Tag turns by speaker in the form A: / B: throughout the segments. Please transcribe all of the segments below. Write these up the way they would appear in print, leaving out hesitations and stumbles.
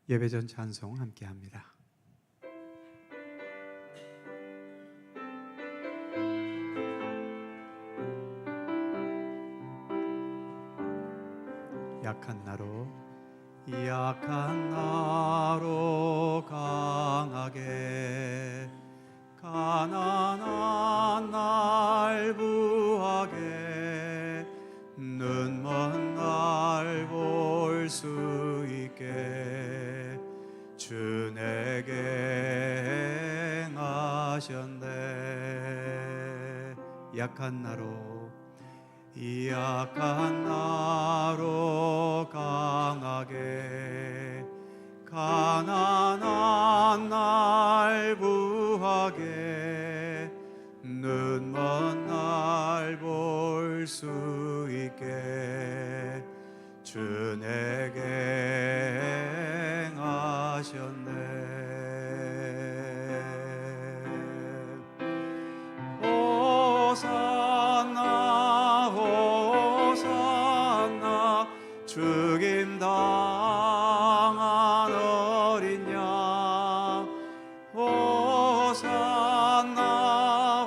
A: 예배전 찬송 함께합니다. 약한 나로 강하게 가난한 날 부하게 눈먼 날 볼 수 있게 주 내게 행하셨네. 약한 나로 강하게 가난한 날 부하게 눈먼 날 볼 수 있게 주 내게 행하셨네. 호산나 호산나 죽임 당한 어린 양 호산나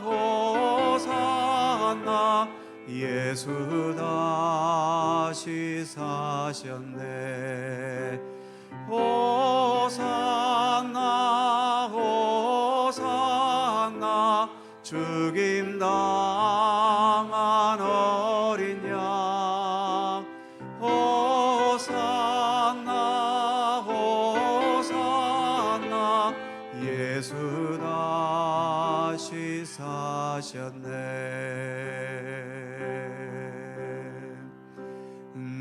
A: 호산나 예수 다시 사셨네. 호산나 호산나 죽임 당한 어린 양 호산나 호산나 예수 다시 사셨네.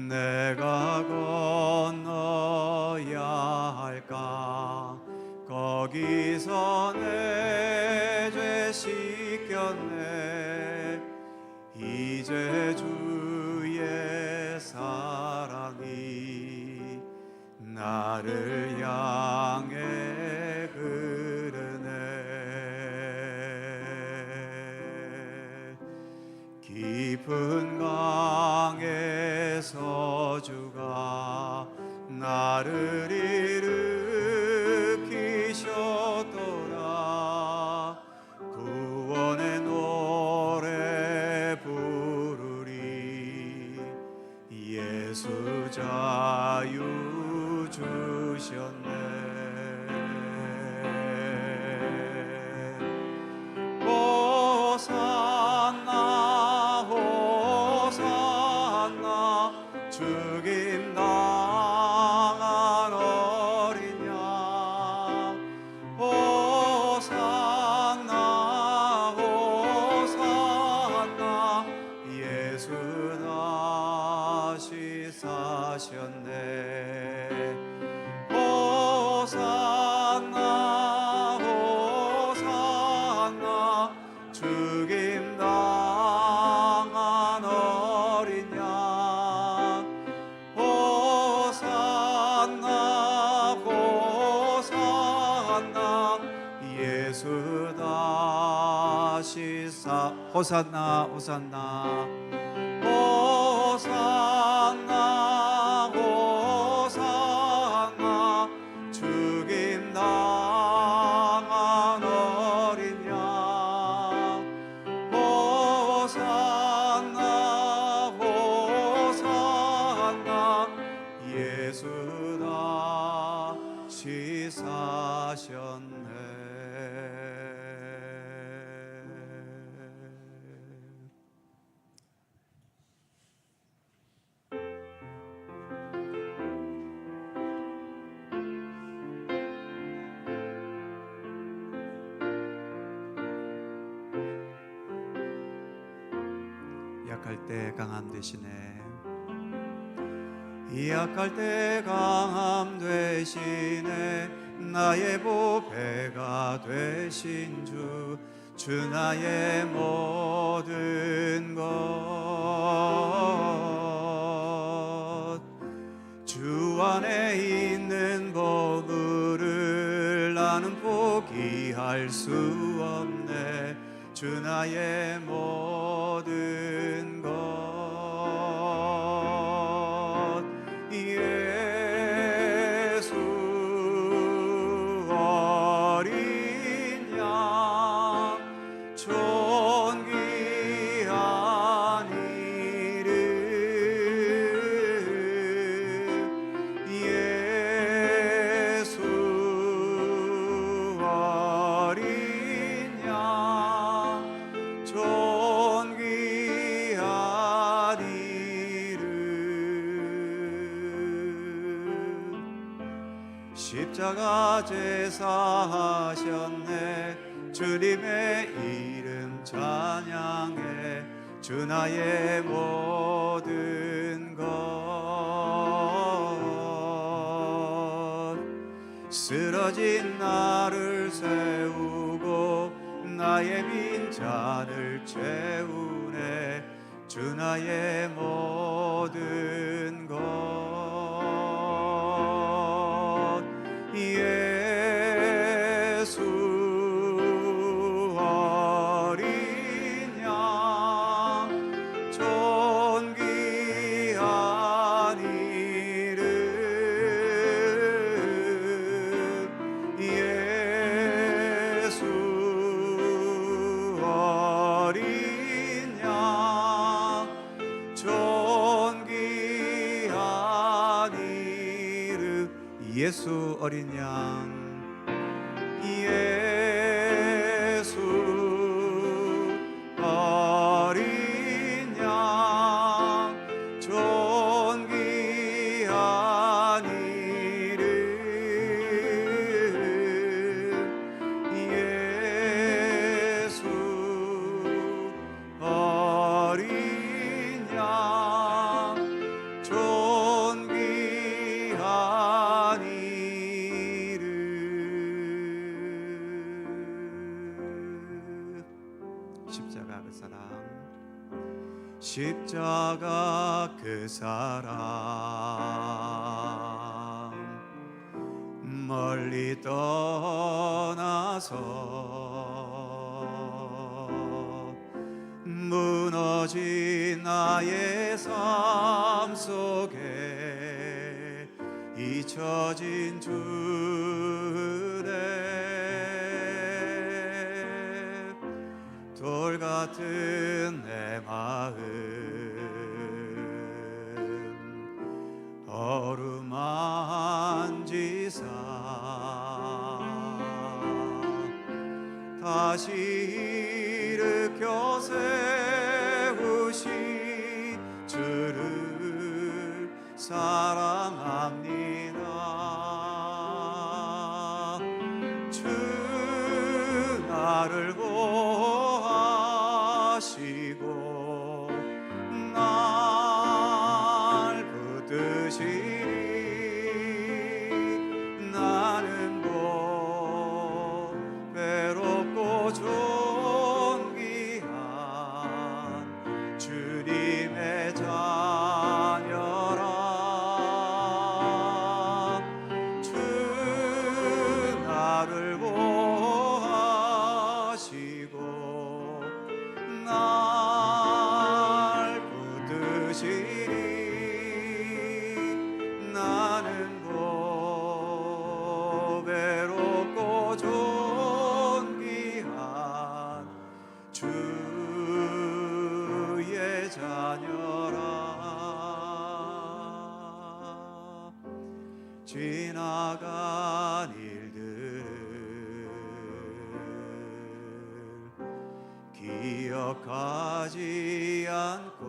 A: 내가 건너야 할까 거기서 내 죄 씻겼네. 이제 주의 사랑이 나를 향해 흐르네. 깊은 강에서 주가 나를 일으키셨더라. 구원의 노래 부르리. 예수 자유 주셨네. 호산나 호산나 죽임 당한 어린 양 호산나 호산나 예수 다시 사셨네. 호산나 호산나 죽임 당한 어린 양 호산나 호산나 예수 다시 호산나 호산나 호산나 호산나 죽임 당한 어린 양 호산나 호산나 예수 다시 사셨네. 약할 때 강함 되시네. 약할 때 강함 되시네. 나의 보배가 되신 주 나의 모든 것. 주 안에 있는 보물을 나는 포기할 수 없네. 주 나의 모든 것. 예수 십자가 제사하셨네. 주님의 이름 찬양해. 주 나의 모든 것. 쓰러진 나를 세우고 나의 빈잔을 채우네. 주 나의 모든 것. 예수 어린 양 존귀한 이름. 예수 어린 양 존귀한 이름. 예수 어린 양. 예수 어린 양 존귀한 이름. 예수 어린 양 존귀한 이름. 십자가 그 사랑. 십자가 그 사랑. 멀리 떠나서 무너진 나의 삶 속에 잊혀진 주네. 돌 같은 내 마음 어루만지사 다시 일으켜 세우신 주를 사랑합니다. 주 나를 보하시고 날 붙드시리. 나는 곧 외롭고 존귀한 주님의 자녀라. 주 나를 보하시고 날 붙드시리. 나는 곧 외롭고 존귀한 주의 자녀라. 지나간 일들을 기억하지 않고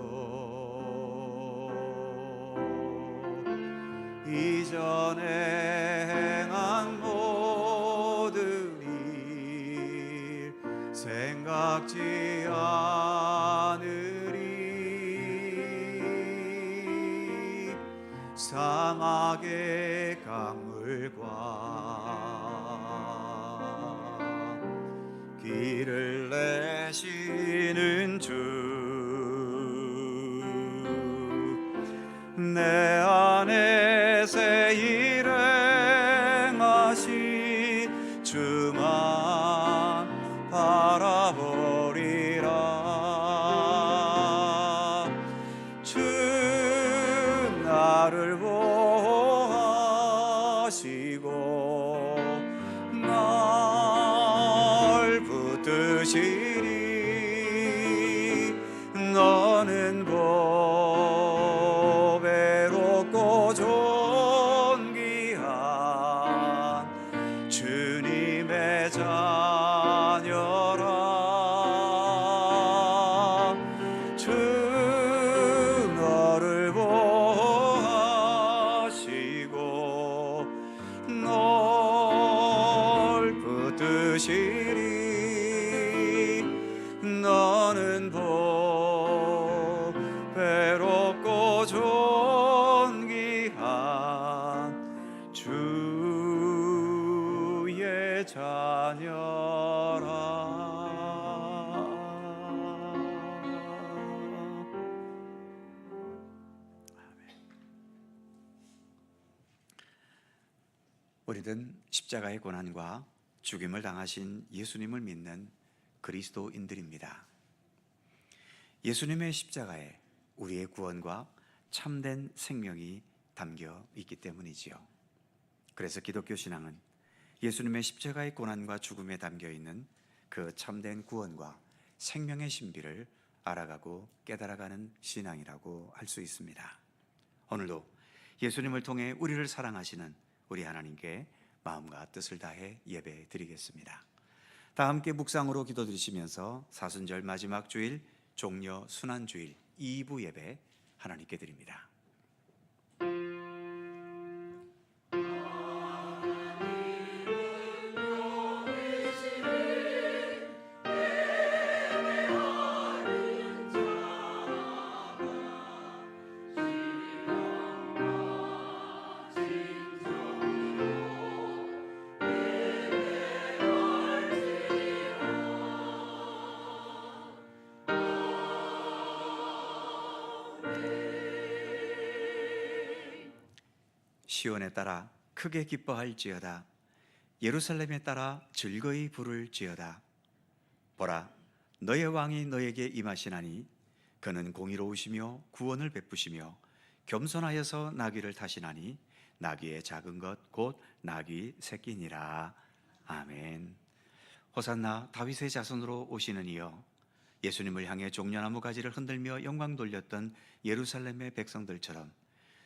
A: 이전에 행한 모든 일 생각지 않으리. 사막의 강물과 길을 내시는 주. 내 안에 새 일행하시 주만 바라보리라. 주 나를 보하시고 날 붙드시리. 너는 보배롭고 존귀한 주의 자녀라. 우리는 십자가의 고난과 죽임을 당하신 예수님을 믿는 그리스도인들입니다. 예수님의 십자가에 우리의 구원과 참된 생명이 담겨 있기 때문이지요. 그래서 기독교 신앙은 예수님의 십자가의 고난과 죽음에 담겨 있는 그 참된 구원과 생명의 신비를 알아가고 깨달아가는 신앙이라고 할 수 있습니다. 오늘도 예수님을 통해 우리를 사랑하시는 우리 하나님께 마음과 뜻을 다해 예배 드리겠습니다. 다 함께 묵상으로 기도드리시면서 사순절 마지막 주일 종려 순환주일 2부 예배 하나님께 드립니다. 시온에 따라 크게 기뻐할지어다. 예루살렘에 따라 즐거이 부를지어다. 보라, 너의 왕이 너에게 임하시나니 그는 공의로우시며 구원을 베푸시며 겸손하여서 나귀를 타시나니 나귀의 작은 것 곧 나귀 새끼니라. 아멘. 호산나 다윗의 자손으로 오시는 이여, 예수님을 향해 종려나무 가지를 흔들며 영광 돌렸던 예루살렘의 백성들처럼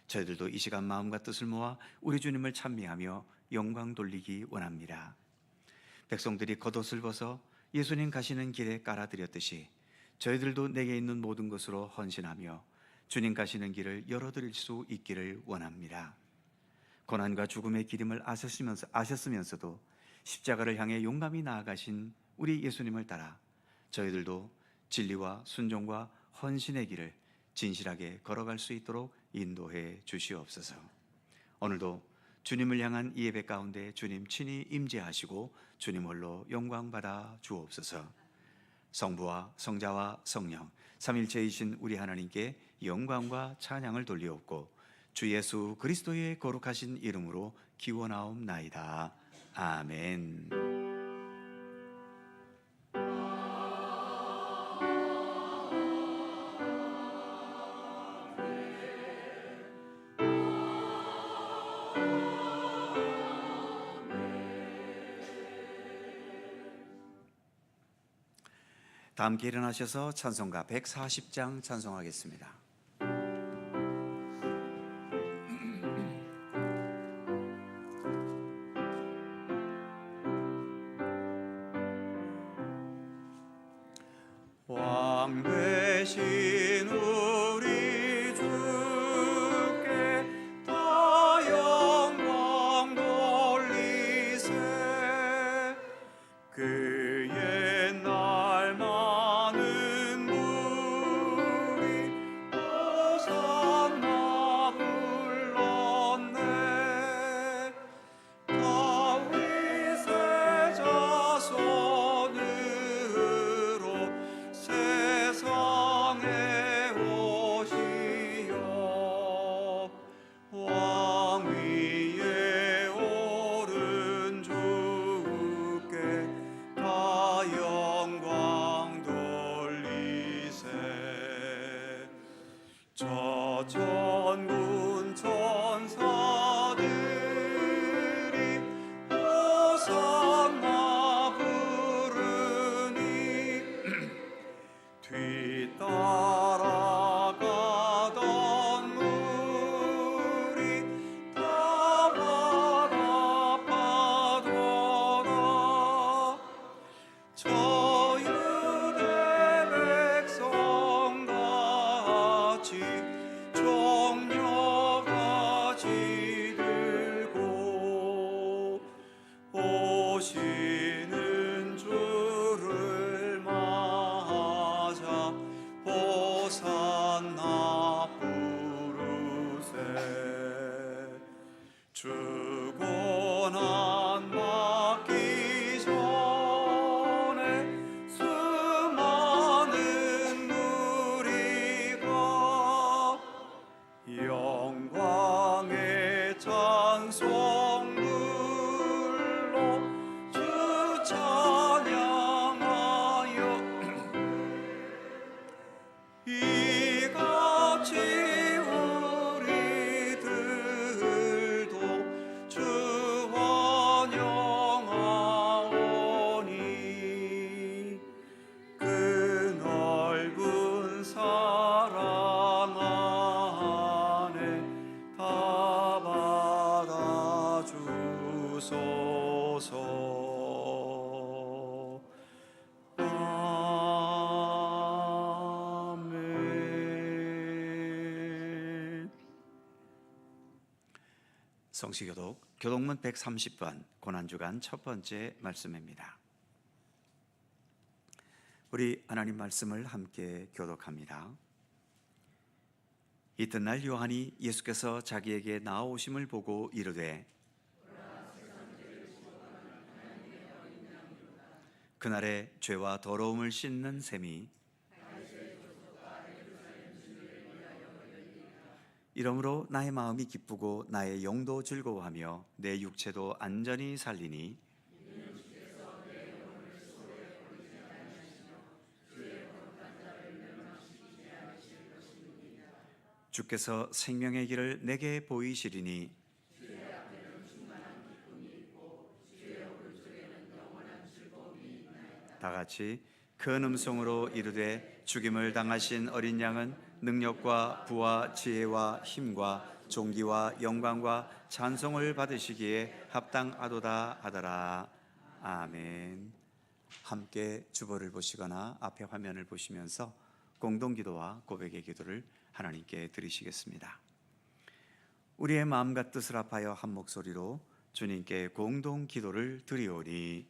A: 저희들도 이 시간 마음과 뜻을 모아 우리 주님을 찬미하며 영광 돌리기 원합니다. 백성들이 겉옷을 벗어 예수님 가시는 길에 깔아드렸듯이 저희들도 내게 있는 모든 것으로 헌신하며 주님 가시는 길을 열어드릴 수 있기를 원합니다. 고난과 죽음의 기림을 아셨으면서도 십자가를 향해 용감히 나아가신 우리 예수님을 따라 저희들도 진리와 순종과 헌신의 길을 진실하게 걸어갈 수 있도록 인도해 주시옵소서. 오늘도 주님을 향한 이 예배 가운데 주님 친히 임재하시고 주님 홀로 영광 받아 주옵소서. 성부와 성자와 성령 삼일체이신 우리 하나님께 영광과 찬양을 돌리옵고 주 예수 그리스도의 거룩하신 이름으로 기원하옵나이다. 아멘. 다 함께 일어나셔서 찬송가 140장 찬송하겠습니다. 왕 되신 우리 주께 다 영광 돌리세. 그의 날 많은 무리 호산나 불렀네. 다윗의 자손으로 세상에 오시어 왕 위에 오른 주께 다 영광 돌리세. 저 천군 천사들이 호산나 부르니 뒤따라가던 물이 다 바라파도다. 저 유대 백성같이 종려 성시교독 교독문 130번 고난주간 첫 번째 말씀입니다. 우리 하나님 말씀을 함께 교독합니다. 이튿날 요한이 예수께서 자기에게 나아오심을 보고 이르되 그날에 죄와 더러움을 씻는 셈이 이러므로 나의 마음이 기쁘고 나의 영도 즐거워하며 내 육체도 안전히 살리니 주께서 생명의 길을 내게 보이시리니 다 같이 큰 음성으로 이르되 죽임을 당하신 어린 양은 능력과 부와 지혜와 힘과 존귀와 영광과 찬송을 받으시기에 합당하도다 하더라. 아멘. 함께 주보를 보시거나 앞에 화면을 보시면서 공동기도와 고백의 기도를 하나님께 드리시겠습니다. 우리의 마음과 뜻을 합하여 한 목소리로 주님께 공동 기도를 드리오니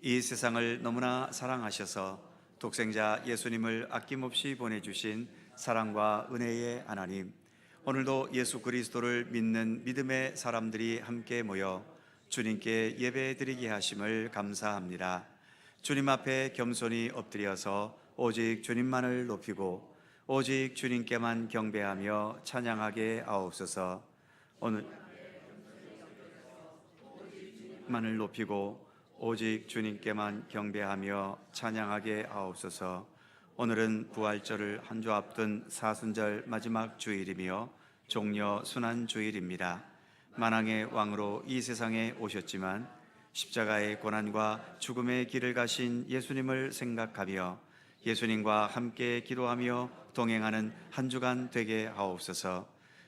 A: 이 세상을 너무나 사랑하셔서 독생자 예수님을 아낌없이 보내주신 사랑과 은혜의 하나님, 오늘도 예수 그리스도를 믿는 믿음의 사람들이 함께 모여 주님께 예배드리게 하심을 감사합니다. 주님 앞에 겸손히 엎드려서 오직 주님만을 높이고 오직 주님께만 경배하며 찬양하게 하옵소서. 오늘만을 높이고 오직 주님께만 경배하며 찬양하게 하옵소서. 오늘은 부활절을 한 주 앞둔 사순절 마지막 주일이며 종려 순환 주일입니다. 만왕의 왕으로 이 세상에 오셨지만 십자가의 고난과 죽음의 길을 가신 예수님을 생각하며 예수님과 함께 기도하며 동행하는 한 주간 되게 하옵소서.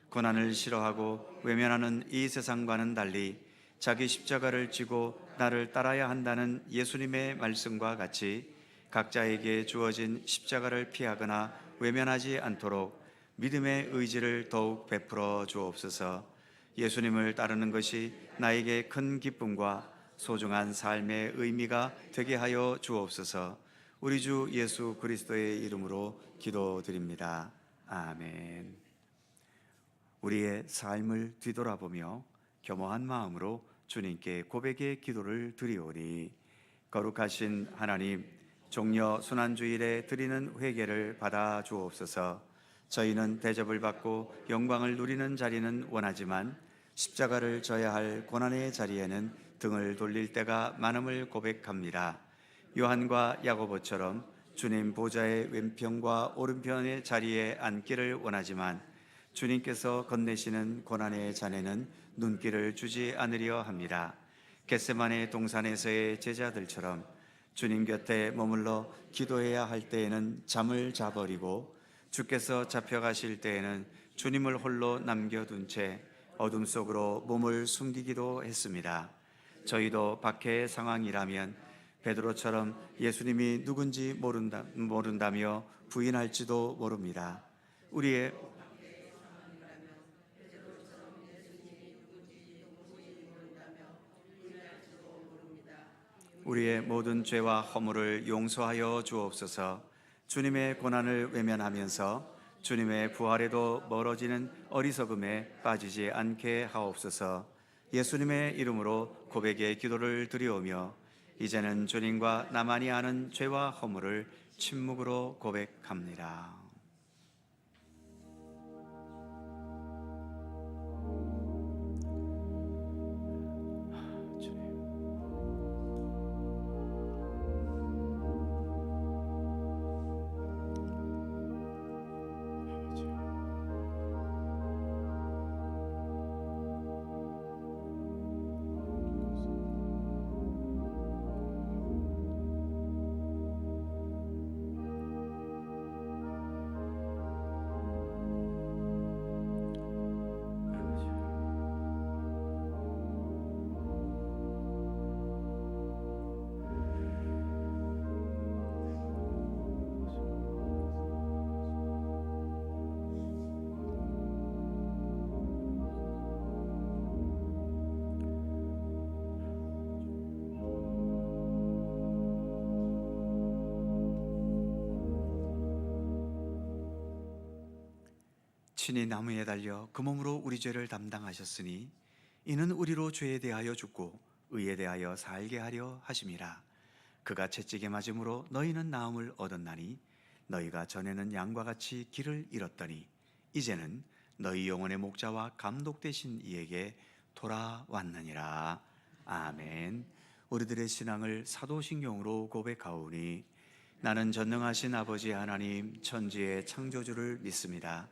A: 고난을 싫어하고 외면하는 이 세상과는 달리 자기 십자가를 지고 나를 따라야 한다는 예수님의 말씀과 같이 각자에게 주어진 십자가를 피하거나 외면하지 않도록 믿음의 의지를 더욱 베풀어 주옵소서. 예수님을 따르는 것이 나에게 큰 기쁨과 소중한 삶의 의미가 되게 하여 주옵소서. 우리 주 예수 그리스도의 이름으로 기도드립니다. 아멘. 우리의 삶을 뒤돌아보며 겸허한 마음으로 주님께 고백의 기도를 드리오니 거룩하신 하나님, 종려 순환주일에 드리는 회개를 받아 주옵소서. 저희는 대접을 받고 영광을 누리는 자리는 원하지만 십자가를 져야 할 고난의 자리에는 등을 돌릴 때가 많음을 고백합니다. 요한과 야고보처럼 주님 보좌의 왼편과 오른편의 자리에 앉기를 원하지만 주님께서 건네시는 고난의 잔에는 눈길을 주지 않으려 합니다. 겟세마네 동산에서의 제자들처럼 주님 곁에 머물러 기도해야 할 때에는 잠을 자버리고 주께서 잡혀가실 때에는 주님을 홀로 남겨둔 채 어둠 속으로 몸을 숨기기도 했습니다. 저희도 박해의 상황이라면 베드로처럼 예수님이 누군지 모른다며 부인할지도 모릅니다. 우리의 모든 죄와 허물을 용서하여 주옵소서. 주님의 고난을 외면하면서 주님의 부활에도 멀어지는 어리석음에 빠지지 않게 하옵소서. 예수님의 이름으로 고백의 기도를 드리오며 이제는 주님과 나만이 아는 죄와 허물을 침묵으로 고백합니다. 친히 나무에 달려 그 몸으로 우리 죄를 담당하셨으니 이는 우리로 죄에 대하여 죽고 의에 대하여 살게 하려 하심이라. 그가 채찍에 맞음으로 너희는 나음을 얻었나니 너희가 전에는 양과 같이 길을 잃었더니 이제는 너희 영혼의 목자와 감독 되신 이에게 돌아왔느니라. 아멘. 우리들의 신앙을 사도신경으로 고백하오니 나는 전능하신 아버지 하나님 천지의 창조주를 믿습니다.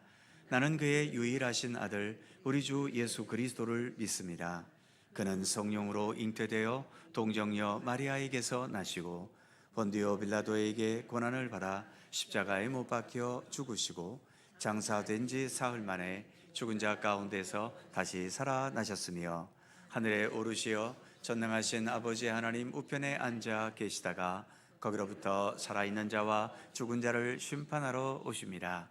A: 나는 그의 유일하신 아들 우리 주 예수 그리스도를 믿습니다. 그는 성령으로 잉태되어 동정녀 마리아에게서 나시고 본디오 빌라도에게 고난을 받아 십자가에 못 박혀 죽으시고 장사된 지 사흘 만에 죽은 자 가운데서 다시 살아나셨으며 하늘에 오르시어 전능하신 아버지 하나님 우편에 앉아 계시다가 거기로부터 살아있는 자와 죽은 자를 심판하러 오십니다.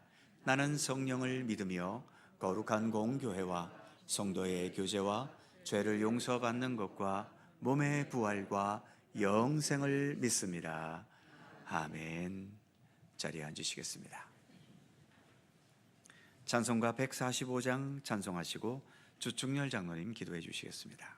A: 나는 성령을 믿으며 거룩한 공교회와 성도의 교제와 죄를 용서받는 것과 몸의 부활과 영생을 믿습니다. 아멘. 자리에 앉으시겠습니다. 찬송가 145장 찬송하시고 주충렬 장로님 기도해 주시겠습니다.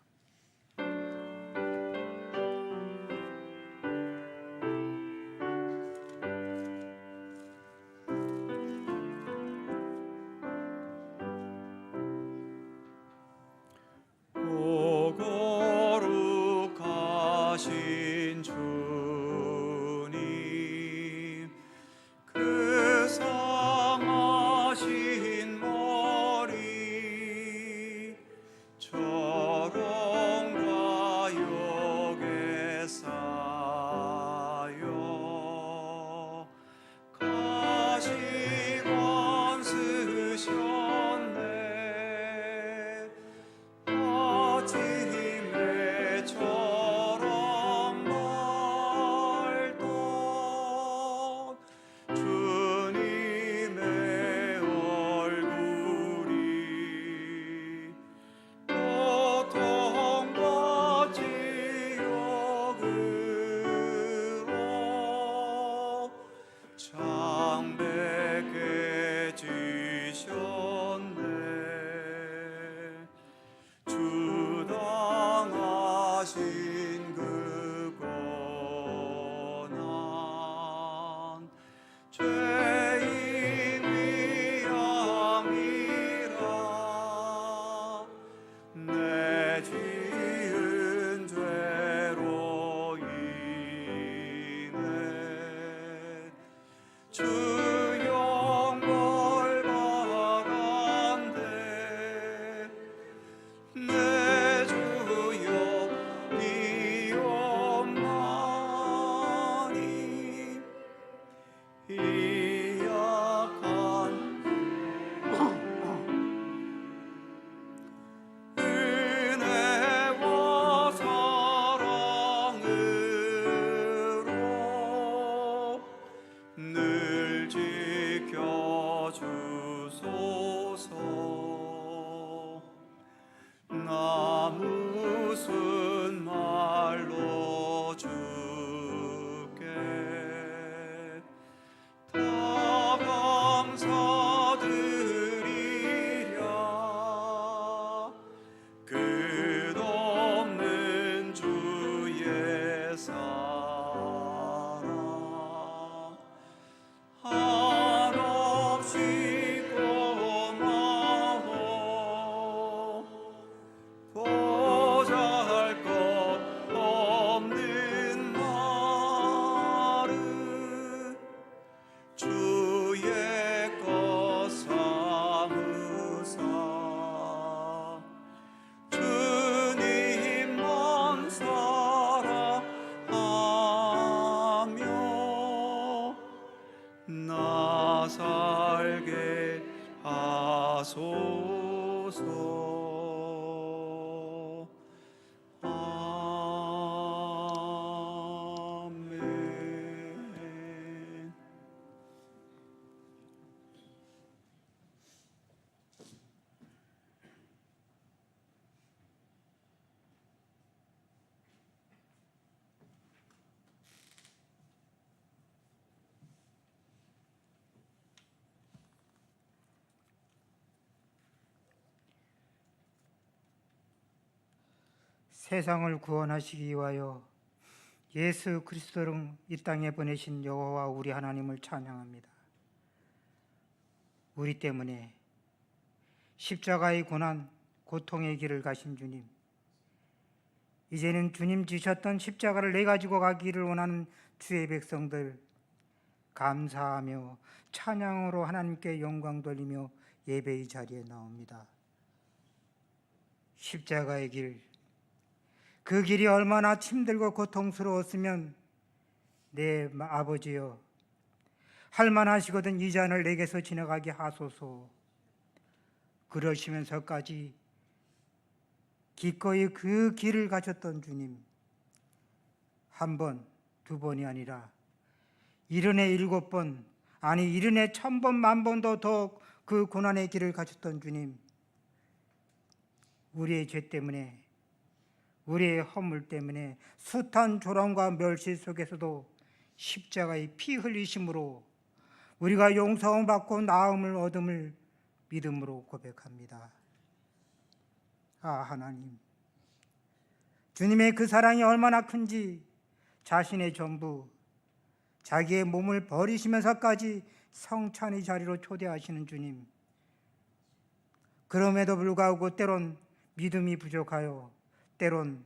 B: 세상을 구원하시기 위하여 예수 그리스도를 이 땅에 보내신 여호와 우리 하나님을 찬양합니다. 우리 때문에 십자가의 고난, 고통의 길을 가신 주님, 이제는 주님 지셨던 십자가를 내 가지고 가기를 원하는 주의 백성들, 감사하며 찬양으로 하나님께 영광 돌리며 예배의 자리에 나옵니다. 십자가의 길, 그 길이 얼마나 힘들고 고통스러웠으면 내 아버지여, 할만하시거든 이 잔을 내게서 지나가게 하소서. 그러시면서까지 기꺼이 그 길을 가셨던 주님, 한 번, 두 번이 아니라 70에 7번, 아니 70에 1000번, 만번도 더 그 고난의 길을 가셨던 주님, 우리의 죄 때문에, 우리의 허물 때문에 숱한 조롱과 멸시 속에서도 십자가의 피 흘리심으로 우리가 용서함 받고 나음을 얻음을 믿음으로 고백합니다. 아, 하나님, 주님의 그 사랑이 얼마나 큰지, 자신의 전부, 자기의 몸을 버리시면서까지 성찬의 자리로 초대하시는 주님, 그럼에도 불구하고 때론 믿음이 부족하여, 때론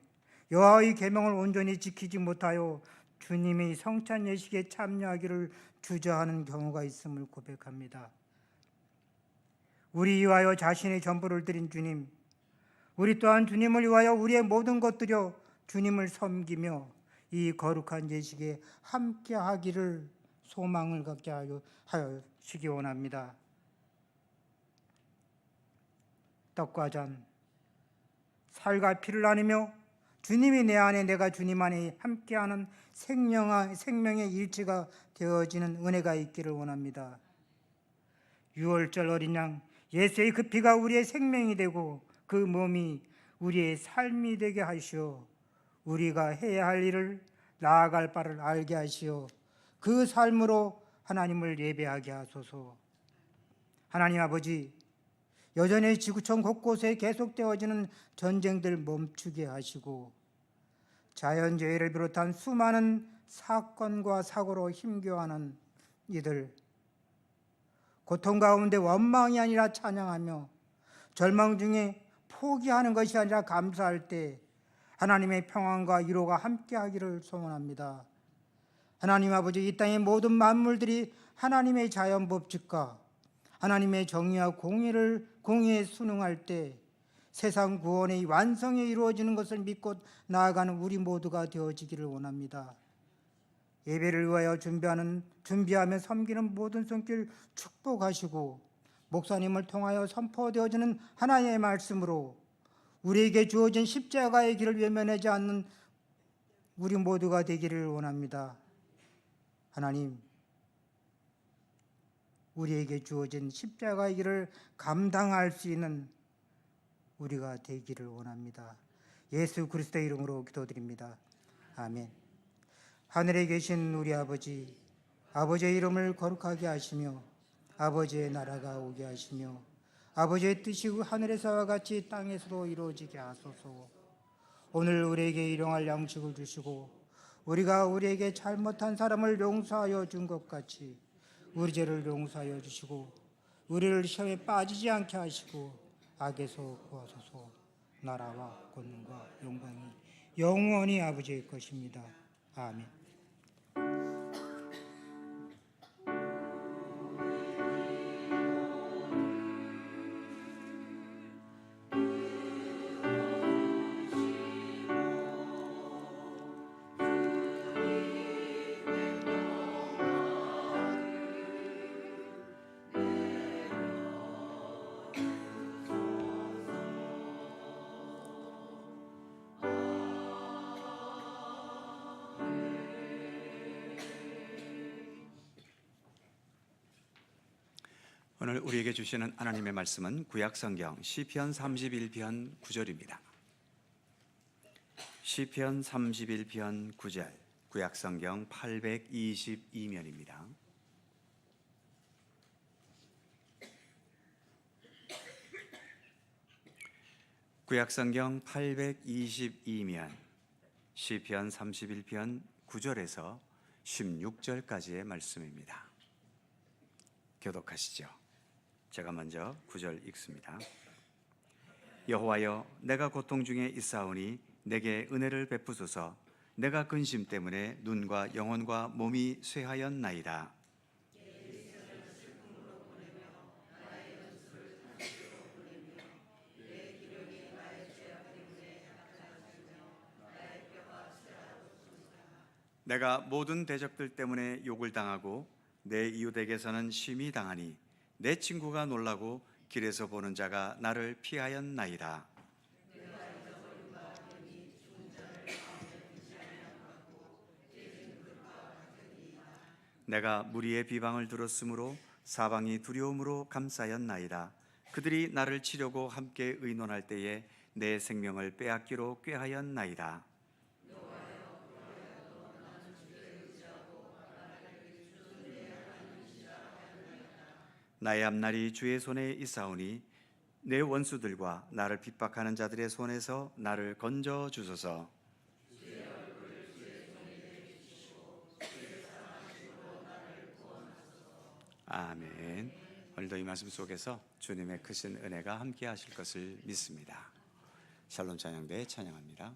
B: 여호와의 계명을 온전히 지키지 못하여 주님의 성찬 예식에 참여하기를 주저하는 경우가 있음을 고백합니다. 우리 위하여 자신의 전부를 드린 주님, 우리 또한 주님을 위하여 우리의 모든 것 드려 주님을 섬기며 이 거룩한 예식에 함께 하기를 소망을 갖게 하시기 원합니다. 떡과 잔, 살과 피를 나누며 주님이 내 안에, 내가 주님 안에 함께하는 생명의 일치가 되어지는 은혜가 있기를 원합니다. 유월절 어린 양 예수의 그 피가 우리의 생명이 되고 그 몸이 우리의 삶이 되게 하시어 우리가 해야 할 일을, 나아갈 바를 알게 하시어 그 삶으로 하나님을 예배하게 하소서. 하나님 아버지, 여전히 지구촌 곳곳에 계속되어지는 전쟁들 멈추게 하시고 자연재해를 비롯한 수많은 사건과 사고로 힘겨워하는 이들, 고통 가운데 원망이 아니라 찬양하며 절망 중에 포기하는 것이 아니라 감사할 때 하나님의 평안과 위로가 함께하기를 소원합니다. 하나님 아버지, 이 땅의 모든 만물들이 하나님의 자연 법칙과 하나님의 정의와 공의에 순응할 때 세상 구원의 완성이 이루어지는 것을 믿고 나아가는 우리 모두가 되어지기를 원합니다. 예배를 위하여 준비하며 섬기는 모든 손길 축복하시고 목사님을 통하여 선포되어지는 하나님의 말씀으로 우리에게 주어진 십자가의 길을 외면하지 않는 우리 모두가 되기를 원합니다. 하나님, 우리에게 주어진 십자가의 길을 감당할 수 있는 우리가 되기를 원합니다. 예수 그리스도의 이름으로 기도드립니다. 아멘. 하늘에 계신 우리 아버지, 아버지의 이름을 거룩하게 하시며 아버지의 나라가 오게 하시며 아버지의 뜻이 하늘에서와 같이 땅에서도 이루어지게 하소서. 오늘 우리에게 일용할 양식을 주시고 우리가 우리에게 잘못한 사람을 용서하여 준 것 같이 우리 죄를 용서하여 주시고 우리를 시험에 빠지지 않게 하시고 악에서 구하소서. 나라와 권능과 영광이 영원히 아버지의 것입니다. 아멘.
A: 오늘 우리에게 주시는 하나님의 말씀은 구약성경 시편 31편 9절입니다. 시편 31편 9절, 구약성경 822면입니다. 구약성경 822면 시편 31편 9절에서 16절까지의 말씀입니다. 교독하시죠. 제가 먼저 9절 읽습니다. 여호와여, 내가 고통 중에 있사오니 내게 은혜를 베푸소서. 내가 근심 때문에 눈과 영혼과 몸이 쇠하였나이다. 내가 모든 대적들 때문에 욕을 당하고 내 이웃에게서는 심히 당하니 내 친구가 놀라고 길에서 보는 자가 나를 피하였나이다. 내가 무리의 비방을 들었으므로 사방이 두려움으로 감싸였나이다. 그들이 나를 치려고 함께 의논할 때에 내 생명을 빼앗기로 꾀하였나이다. 나의 앞날이 주의 손에 있사오니 내 원수들과 나를 핍박하는 자들의 손에서 나를 건져 주소서. 아멘. 오늘도 이 말씀 속에서 주님의 크신 은혜가 함께 하실 것을 믿습니다. 샬롬 찬양대 찬양합니다.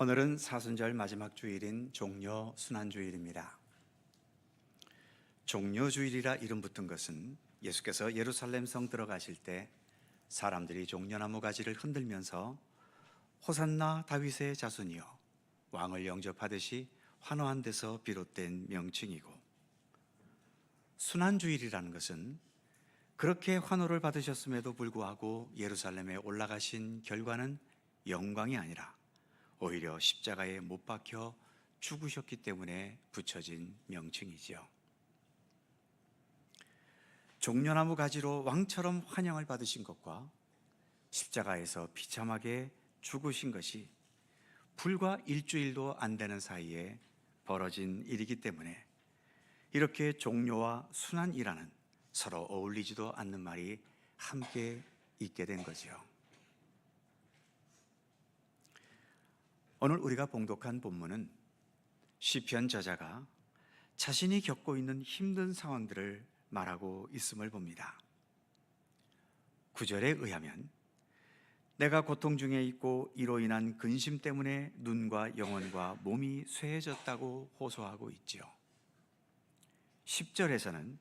A: 오늘은 사순절 마지막 주일인 종려 순환주일입니다. 종려주일이라 이름 붙은 것은 예수께서 예루살렘 성 들어가실 때 사람들이 종려나무 가지를 흔들면서 호산나 다윗의 자손이여 왕을 영접하듯이 환호한 데서 비롯된 명칭이고, 순환주일이라는 것은 그렇게 환호를 받으셨음에도 불구하고 예루살렘에 올라가신 결과는 영광이 아니라 오히려 십자가에 못 박혀 죽으셨기 때문에 붙여진 명칭이지요. 종려나무 가지로 왕처럼 환영을 받으신 것과 십자가에서 비참하게 죽으신 것이 불과 일주일도 안 되는 사이에 벌어진 일이기 때문에 이렇게 종료와 순환이라는 서로 어울리지도 않는 말이 함께 있게 된 거죠. 오늘 우리가 봉독한 본문은 시편 저자가 자신이 겪고 있는 힘든 상황들을 말하고 있음을 봅니다. 9절에 의하면 내가 고통 중에 있고 이로 인한 근심 때문에 눈과 영혼과 몸이 쇠해졌다고 호소하고 있지요. 10절에서는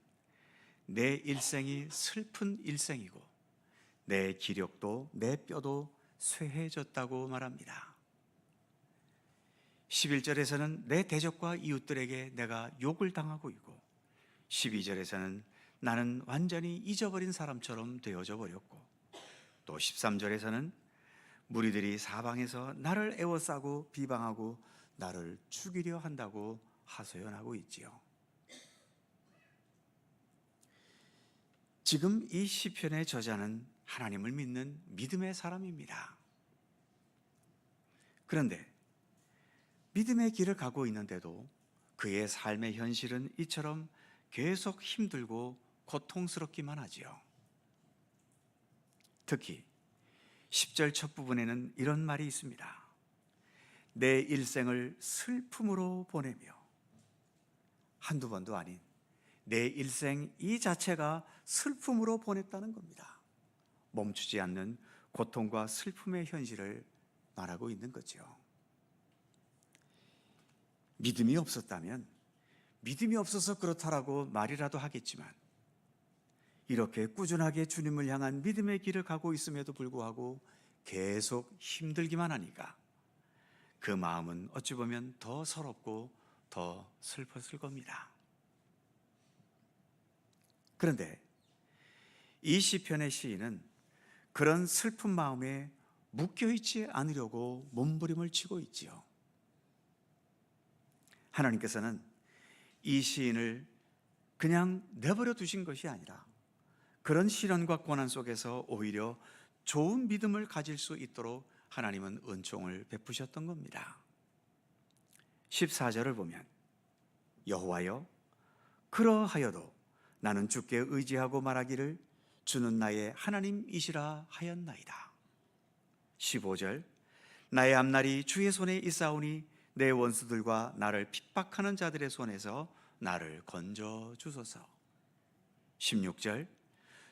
A: 내 일생이 슬픈 일생이고 내 기력도 내 뼈도 쇠해졌다고 말합니다. 11절에서는 내 대적과 이웃들에게 내가 욕을 당하고 있고 12절에서는 나는 완전히 잊어버린 사람처럼 되어져 버렸고, 또 13절에서는 무리들이 사방에서 나를 애워싸고 비방하고 나를 죽이려 한다고 하소연하고 있지요. 지금 이 시편의 저자는 하나님을 믿는 믿음의 사람입니다. 그런데 믿음의 길을 가고 있는데도 그의 삶의 현실은 이처럼 계속 힘들고 고통스럽기만 하지요. 특히 10절 첫 부분에는 이런 말이 있습니다. 내 일생을 슬픔으로 보내며, 한두 번도 아닌 내 일생 이 자체가 슬픔으로 보냈다는 겁니다. 멈추지 않는 고통과 슬픔의 현실을 말하고 있는 거죠. 믿음이 없었다면 믿음이 없어서 그렇다라고 말이라도 하겠지만, 이렇게 꾸준하게 주님을 향한 믿음의 길을 가고 있음에도 불구하고 계속 힘들기만 하니까 그 마음은 어찌 보면 더 서럽고 더 슬펐을 겁니다. 그런데 이 시편의 시인은 그런 슬픈 마음에 묶여있지 않으려고 몸부림을 치고 있지요. 하나님께서는 이 시인을 그냥 내버려 두신 것이 아니라 그런 시련과 고난 속에서 오히려 좋은 믿음을 가질 수 있도록 하나님은 은총을 베푸셨던 겁니다. 14절을 보면 여호와여 그러하여도 나는 주께 의지하고 말하기를 주는 나의 하나님이시라 하였나이다. 15절 나의 앞날이 주의 손에 있사오니 내 원수들과 나를 핍박하는 자들의 손에서 나를 건져 주소서. 16절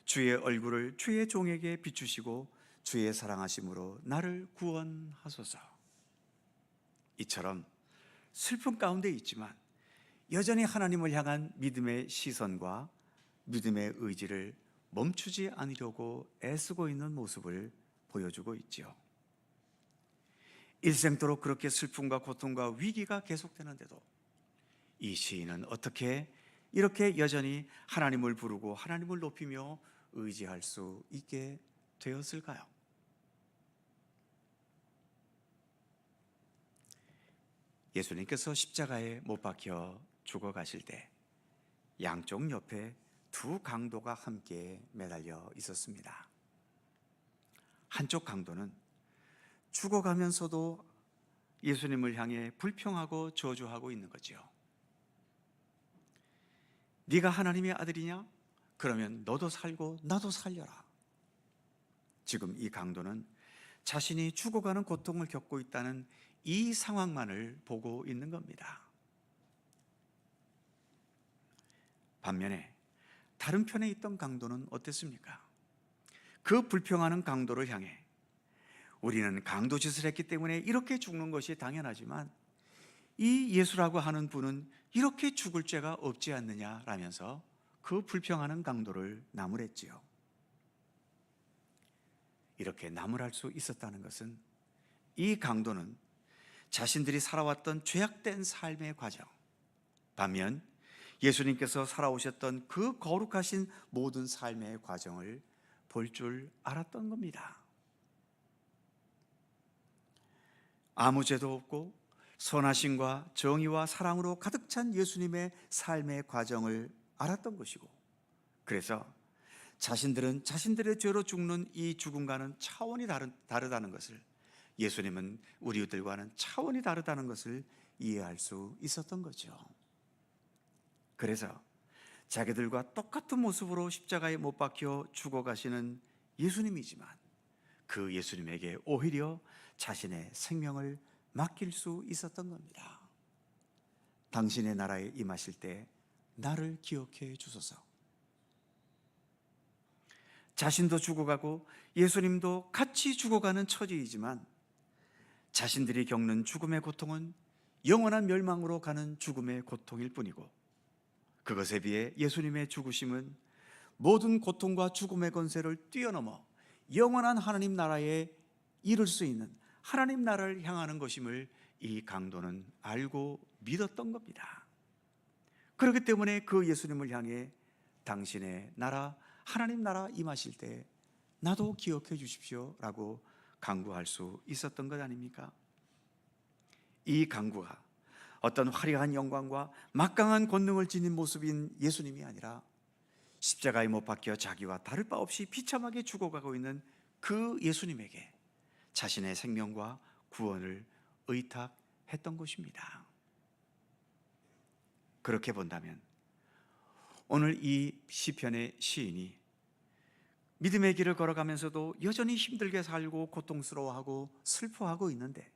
A: 주의 얼굴을 주의 종에게 비추시고 주의 사랑하심으로 나를 구원하소서. 이처럼 슬픔 가운데 있지만 여전히 하나님을 향한 믿음의 시선과 믿음의 의지를 멈추지 않으려고 애쓰고 있는 모습을 보여주고 있지요. 일생도록 그렇게 슬픔과 고통과 위기가 계속되는데도 이 시인은 어떻게 이렇게 여전히 하나님을 부르고 하나님을 높이며 의지할 수 있게 되었을까요? 예수님께서 십자가에 못 박혀 죽어가실 때 양쪽 옆에 두 강도가 함께 매달려 있었습니다. 한쪽 강도는 죽어가면서도 예수님을 향해 불평하고 저주하고 있는 거죠. 네가 하나님의 아들이냐? 그러면 너도 살고 나도 살려라. 지금 이 강도는 자신이 죽어가는 고통을 겪고 있다는 이 상황만을 보고 있는 겁니다. 반면에 다른 편에 있던 강도는 어땠습니까? 그 불평하는 강도를 향해 우리는 강도 짓을 했기 때문에 이렇게 죽는 것이 당연하지만 이 예수라고 하는 분은 이렇게 죽을 죄가 없지 않느냐라면서 그 불평하는 강도를 나무랬지요. 이렇게 나무랄 수 있었다는 것은 이 강도는 자신들이 살아왔던 죄악된 삶의 과정, 반면 예수님께서 살아오셨던 그 거룩하신 모든 삶의 과정을 볼 줄 알았던 겁니다. 아무 죄도 없고 선하심과 정의와 사랑으로 가득 찬 예수님의 삶의 과정을 알았던 것이고, 그래서 자신들은 자신들의 죄로 죽는 이 죽음과는 차원이 다르다는 것을, 예수님은 우리들과는 차원이 다르다는 것을 이해할 수 있었던 거죠. 그래서 자기들과 똑같은 모습으로 십자가에 못 박혀 죽어가시는 예수님이지만 그 예수님에게 오히려 자신의 생명을 맡길 수 있었던 겁니다. 당신의 나라에 임하실 때 나를 기억해 주소서. 자신도 죽어가고 예수님도 같이 죽어가는 처지이지만 자신들이 겪는 죽음의 고통은 영원한 멸망으로 가는 죽음의 고통일 뿐이고, 그것에 비해 예수님의 죽으심은 모든 고통과 죽음의 권세를 뛰어넘어 영원한 하나님 나라에 이룰 수 있는 하나님 나라를 향하는 것임을 이 강도는 알고 믿었던 겁니다. 그렇기 때문에 그 예수님을 향해 당신의 나라, 하나님 나라 임하실 때 나도 기억해 주십시오 라고 간구할 수 있었던 것 아닙니까? 이 간구가 어떤 화려한 영광과 막강한 권능을 지닌 모습인 예수님이 아니라 십자가에 못 박혀 자기와 다를 바 없이 비참하게 죽어가고 있는 그 예수님에게 자신의 생명과 구원을 의탁했던 것입니다. 그렇게 본다면 오늘 이 시편의 시인이 믿음의 길을 걸어가면서도 여전히 힘들게 살고 고통스러워하고 슬퍼하고 있는데,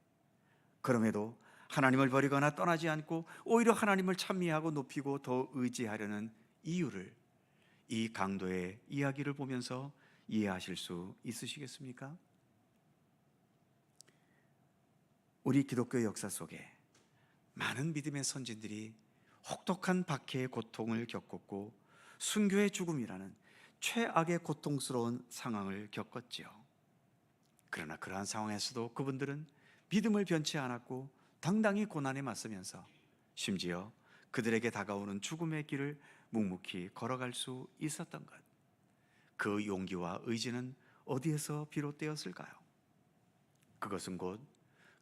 A: 그럼에도 하나님을 버리거나 떠나지 않고 오히려 하나님을 찬미하고 높이고 더 의지하려는 이유를 이 강도의 이야기를 보면서 이해하실 수 있으시겠습니까? 우리 기독교 역사 속에 많은 믿음의 선진들이 혹독한 박해의 고통을 겪었고 순교의 죽음이라는 최악의 고통스러운 상황을 겪었지요. 그러나 그러한 상황에서도 그분들은 믿음을 변치 않았고 당당히 고난에 맞서면서 심지어 그들에게 다가오는 죽음의 길을 묵묵히 걸어갈 수 있었던 것, 그 용기와 의지는 어디에서 비롯되었을까요? 그것은 곧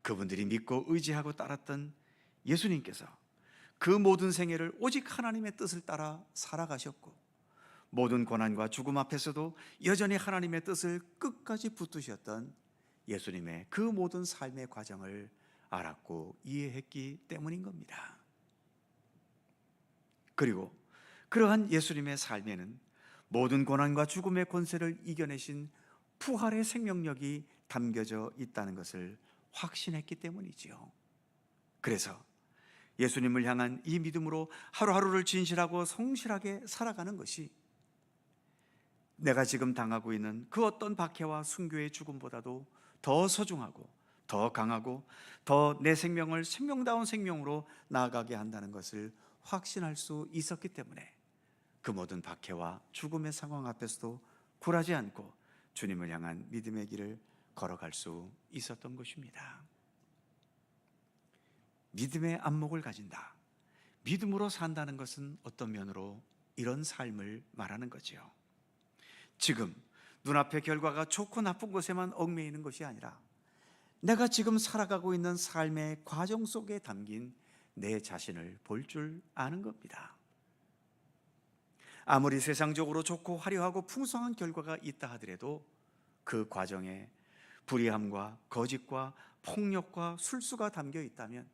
A: 그분들이 믿고 의지하고 따랐던 예수님께서 그 모든 생애를 오직 하나님의 뜻을 따라 살아가셨고, 모든 고난과 죽음 앞에서도 여전히 하나님의 뜻을 끝까지 붙드셨던 예수님의 그 모든 삶의 과정을 알았고 이해했기 때문인 겁니다. 그리고 그러한 예수님의 삶에는 모든 고난과 죽음의 권세를 이겨내신 부활의 생명력이 담겨져 있다는 것을 확신했기 때문이지요. 그래서 예수님을 향한 이 믿음으로 하루하루를 진실하고 성실하게 살아가는 것이 내가 지금 당하고 있는 그 어떤 박해와 순교의 죽음보다도 더 소중하고 더 강하고 더 내 생명을 생명다운 생명으로 나아가게 한다는 것을 확신할 수 있었기 때문에 그 모든 박해와 죽음의 상황 앞에서도 굴하지 않고 주님을 향한 믿음의 길을 걸어갈 수 있었던 것입니다. 믿음의 안목을 가진다, 믿음으로 산다는 것은 어떤 면으로 이런 삶을 말하는 거지요. 지금 눈앞의 결과가 좋고 나쁜 것에만 얽매이는 것이 아니라 내가 지금 살아가고 있는 삶의 과정 속에 담긴 내 자신을 볼 줄 아는 겁니다. 아무리 세상적으로 좋고 화려하고 풍성한 결과가 있다 하더라도 그 과정에 불의함과 거짓과 폭력과 술수가 담겨 있다면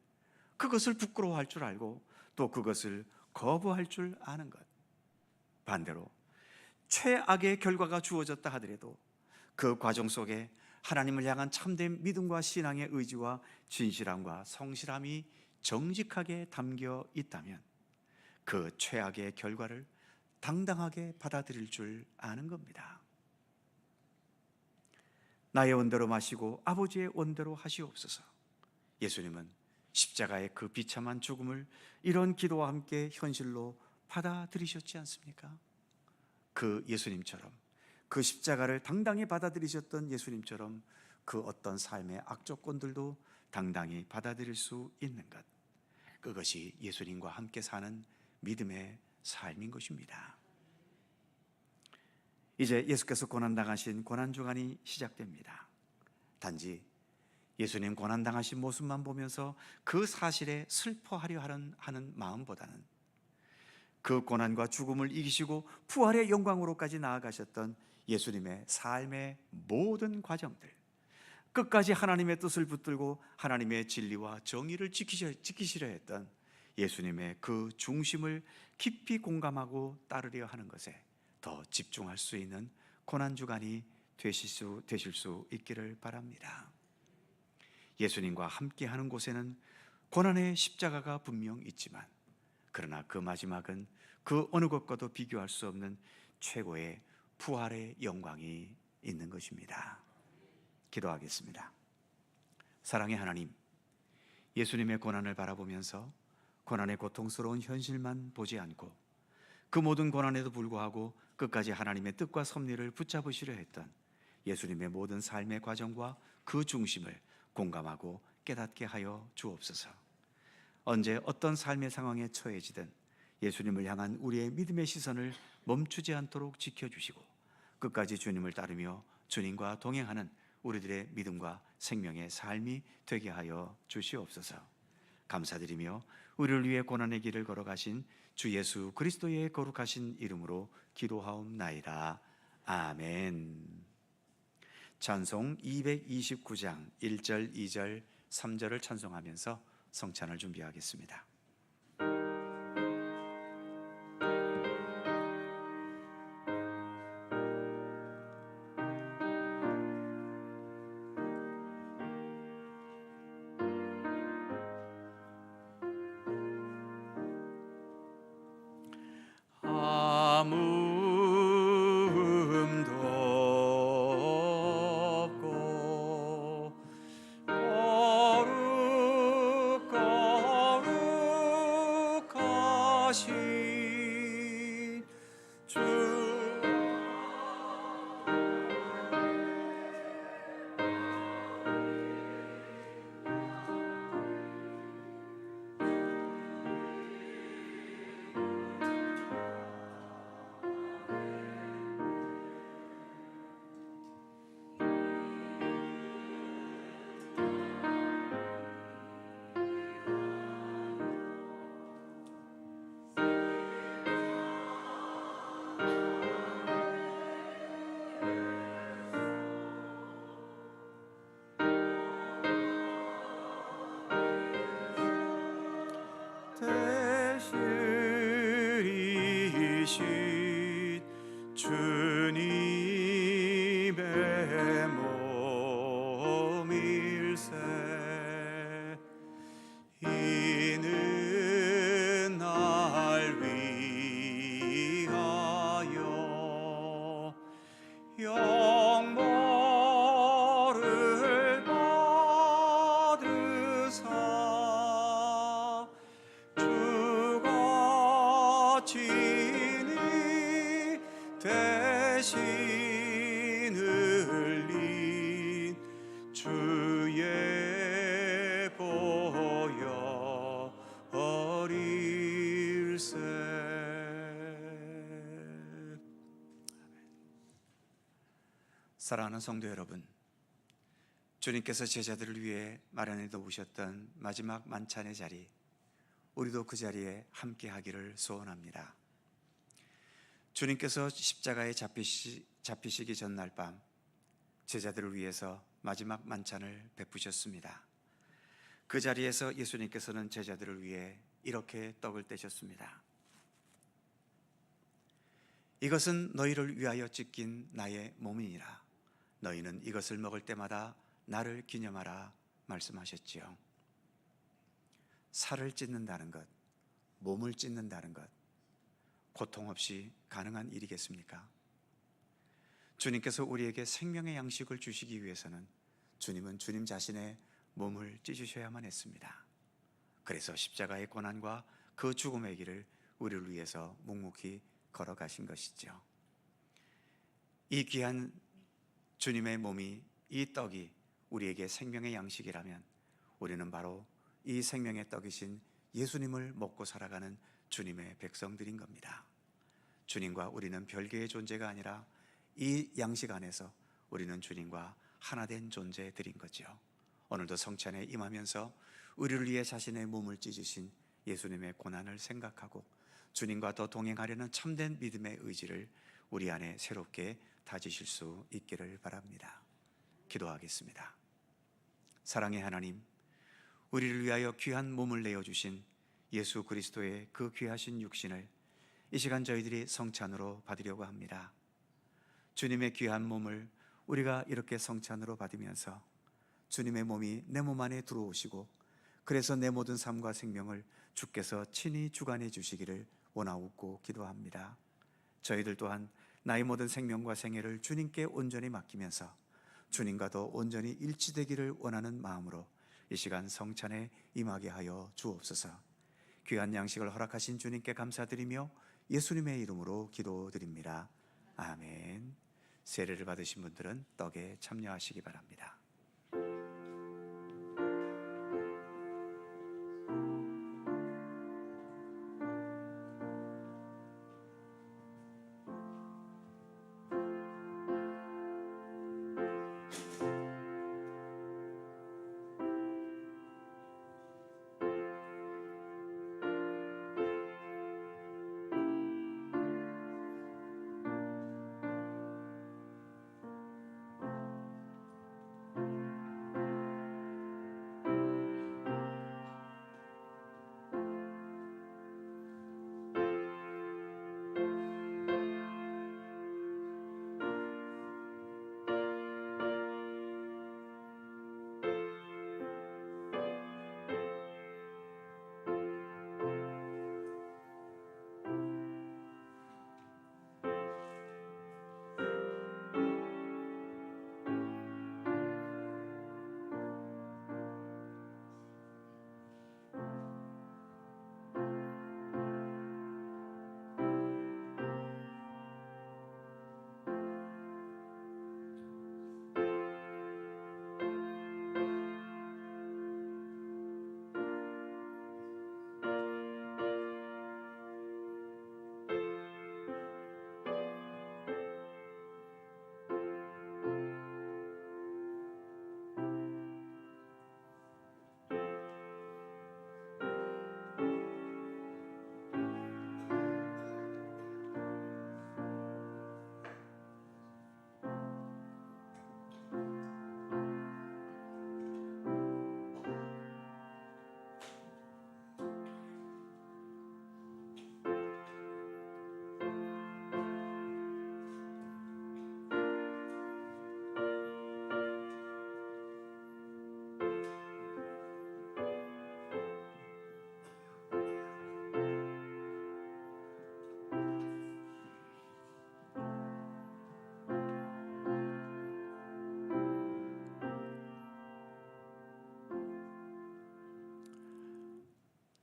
A: 그것을 부끄러워할 줄 알고 또 그것을 거부할 줄 아는 것, 반대로 최악의 결과가 주어졌다 하더라도 그 과정 속에 하나님을 향한 참된 믿음과 신앙의 의지와 진실함과 성실함이 정직하게 담겨 있다면 그 최악의 결과를 당당하게 받아들일 줄 아는 겁니다. 나의 원대로 마시고 아버지의 원대로 하시옵소서. 예수님은 십자가의 그 비참한 죽음을 이런 기도와 함께 현실로 받아들이셨지 않습니까? 그 예수님처럼, 그 십자가를 당당히 받아들이셨던 예수님처럼 그 어떤 삶의 악조건들도 당당히 받아들일 수 있는 것, 그것이 예수님과 함께 사는 믿음의 삶인 것입니다. 이제 예수께서 고난당하신 고난주간이 시작됩니다. 단지 예수님 고난당하신 모습만 보면서 그 사실에 슬퍼하려 하는 마음보다는 그 고난과 죽음을 이기시고 부활의 영광으로까지 나아가셨던 예수님의 삶의 모든 과정들, 끝까지 하나님의 뜻을 붙들고 하나님의 진리와 정의를 지키시려 했던 예수님의 그 중심을 깊이 공감하고 따르려 하는 것에 더 집중할 수 있는 고난주간이 되실 수 있기를 바랍니다. 예수님과 함께하는 곳에는 고난의 십자가가 분명 있지만, 그러나 그 마지막은 그 어느 것과도 비교할 수 없는 최고의 부활의 영광이 있는 것입니다. 기도하겠습니다. 사랑의 하나님, 예수님의 고난을 바라보면서 고난의 고통스러운 현실만 보지 않고 그 모든 고난에도 불구하고 끝까지 하나님의 뜻과 섭리를 붙잡으시려 했던 예수님의 모든 삶의 과정과 그 중심을 공감하고 깨닫게 하여 주옵소서. 언제 어떤 삶의 상황에 처해지든 예수님을 향한 우리의 믿음의 시선을 멈추지 않도록 지켜주시고 끝까지 주님을 따르며 주님과 동행하는 우리들의 믿음과 생명의 삶이 되게 하여 주시옵소서. 감사드리며 우리를 위해 고난의 길을 걸어가신 주 예수 그리스도의 거룩하신 이름으로 기도하옵나이다. 아멘. 찬송 229장 1절, 2절, 3절을 찬송하면서 성찬을 준비하겠습니다. 되시린 주님의 몸일세. 이는 날 위하여 영모를 받으사 주가 친히 대신 흘린 주의 보혈일세. 사랑하는 성도 여러분, 주님께서 제자들을 위해 마련해 놓으셨던 마지막 만찬의 자리, 우리도 그 자리에 함께 하기를 소원합니다. 주님께서 십자가에 잡히시기 전날 밤 제자들을 위해서 마지막 만찬을 베푸셨습니다. 그 자리에서 예수님께서는 제자들을 위해 이렇게 떡을 떼셨습니다. 이것은 너희를 위하여 찢긴 나의 몸이니라. 너희는 이것을 먹을 때마다 나를 기념하라 말씀하셨지요. 살을 찢는다는 것, 몸을 찢는다는 것, 고통 없이 가능한 일이겠습니까? 주님께서 우리에게 생명의 양식을 주시기 위해서는 주님은 주님 자신의 몸을 찢으셔야만 했습니다. 그래서 십자가의 고난과 그 죽음의 길을 우리를 위해서 묵묵히 걸어가신 것이죠. 이 귀한 주님의 몸이, 이 떡이 우리에게 생명의 양식이라면 우리는 바로 이 생명의 떡이신 예수님을 먹고 살아가는 주님의 백성들인 겁니다. 주님과 우리는 별개의 존재가 아니라 이 양식 안에서 우리는 주님과 하나 된 존재들인 거죠. 오늘도 성찬에 임하면서 우리를 위해 자신의 몸을 찢으신 예수님의 고난을 생각하고 주님과 더 동행하려는 참된 믿음의 의지를 우리 안에 새롭게 다지실 수 있기를 바랍니다. 기도하겠습니다. 사랑의 하나님, 우리를 위하여 귀한 몸을 내어주신 예수 그리스도의 그 귀하신 육신을 이 시간 저희들이 성찬으로 받으려고 합니다. 주님의 귀한 몸을 우리가 이렇게 성찬으로 받으면서 주님의 몸이 내 몸 안에 들어오시고 그래서 내 모든 삶과 생명을 주께서 친히 주관해 주시기를 원하옵고 기도합니다. 저희들 또한 나의 모든 생명과 생애를 주님께 온전히 맡기면서 주님과도 온전히 일치되기를 원하는 마음으로 이 시간 성찬에 임하게 하여 주옵소서. 귀한 양식을 허락하신 주님께 감사드리며 예수님의 이름으로 기도드립니다. 아멘. 세례를 받으신 분들은 떡에 참여하시기 바랍니다.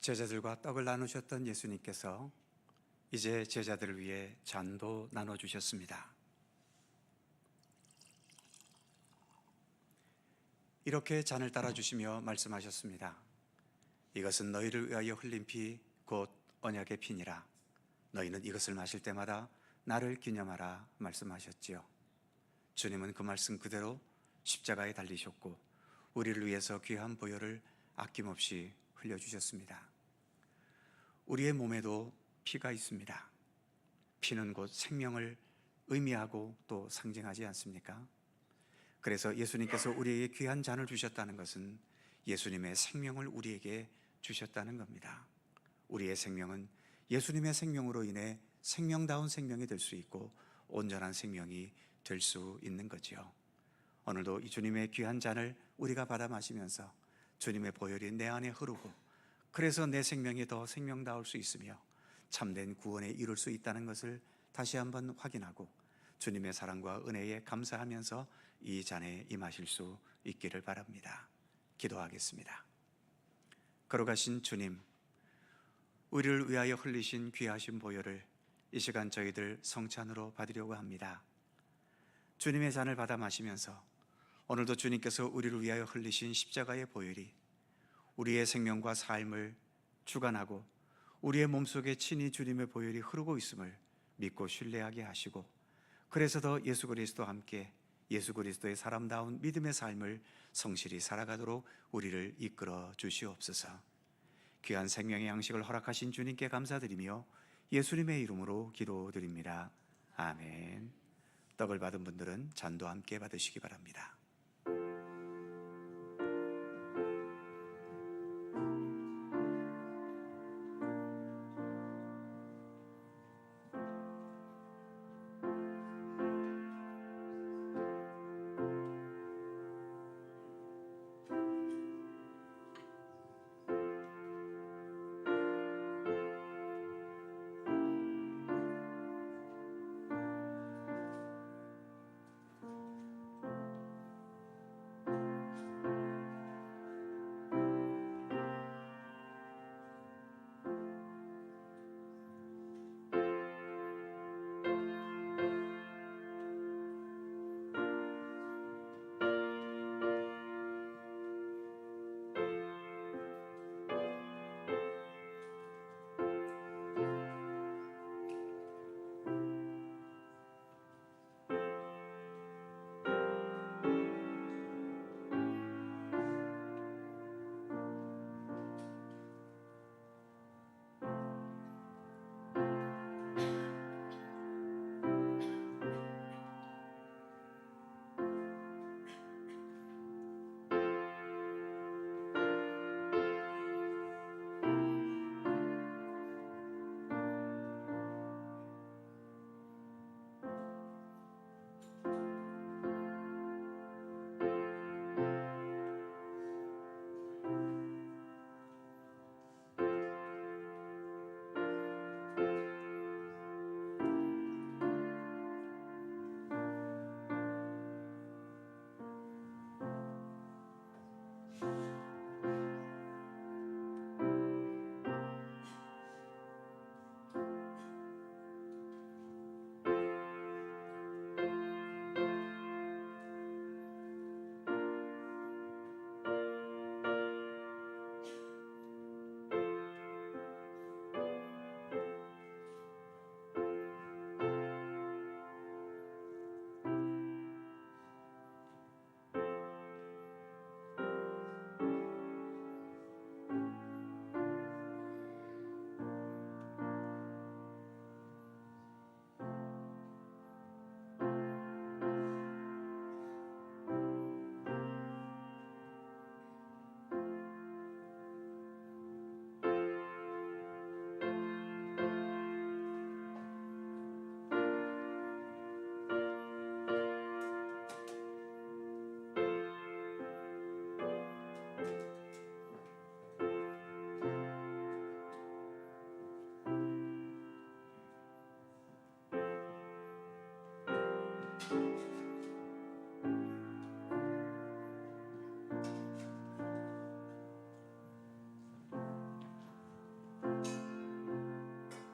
A: 제자들과 떡을 나누셨던 예수님께서 이제 제자들을 위해 잔도 나눠주셨습니다. 이렇게 잔을 따라주시며 말씀하셨습니다. 이것은 너희를 위하여 흘린 피 곧 언약의 피니라. 너희는 이것을 마실 때마다 나를 기념하라 말씀하셨지요. 주님은 그 말씀 그대로 십자가에 달리셨고 우리를 위해서 귀한 보혈을 아낌없이 흘려주셨습니다. 우리의 몸에도 피가 있습니다. 피는 곧 생명을 의미하고 또 상징하지 않습니까? 그래서 예수님께서 우리에게 귀한 잔을 주셨다는 것은 예수님의 생명을 우리에게 주셨다는 겁니다. 우리의 생명은 예수님의 생명으로 인해 생명다운 생명이 될 수 있고 온전한 생명이 될 수 있는 거지요. 오늘도 이 주님의 귀한 잔을 우리가 받아 마시면서 주님의 보혈이 내 안에 흐르고 그래서 내 생명이 더 생명다울 수 있으며 참된 구원에 이룰 수 있다는 것을 다시 한번 확인하고 주님의 사랑과 은혜에 감사하면서 이 잔에 임하실 수 있기를 바랍니다. 기도하겠습니다. 걸어가신 주님, 우리를 위하여 흘리신 귀하신 보혈을 이 시간 저희들 성찬으로 받으려고 합니다. 주님의 잔을 받아 마시면서 오늘도 주님께서 우리를 위하여 흘리신 십자가의 보혈이 우리의 생명과 삶을 주관하고 우리의 몸속에 친히 주님의 보혈이 흐르고 있음을 믿고 신뢰하게 하시고, 그래서 더 예수 그리스도와 함께 예수 그리스도의 사람다운 믿음의 삶을 성실히 살아가도록 우리를 이끌어 주시옵소서. 귀한 생명의 양식을 허락하신 주님께 감사드리며 예수님의 이름으로 기도드립니다. 아멘. 떡을 받은 분들은 잔도 함께 받으시기 바랍니다.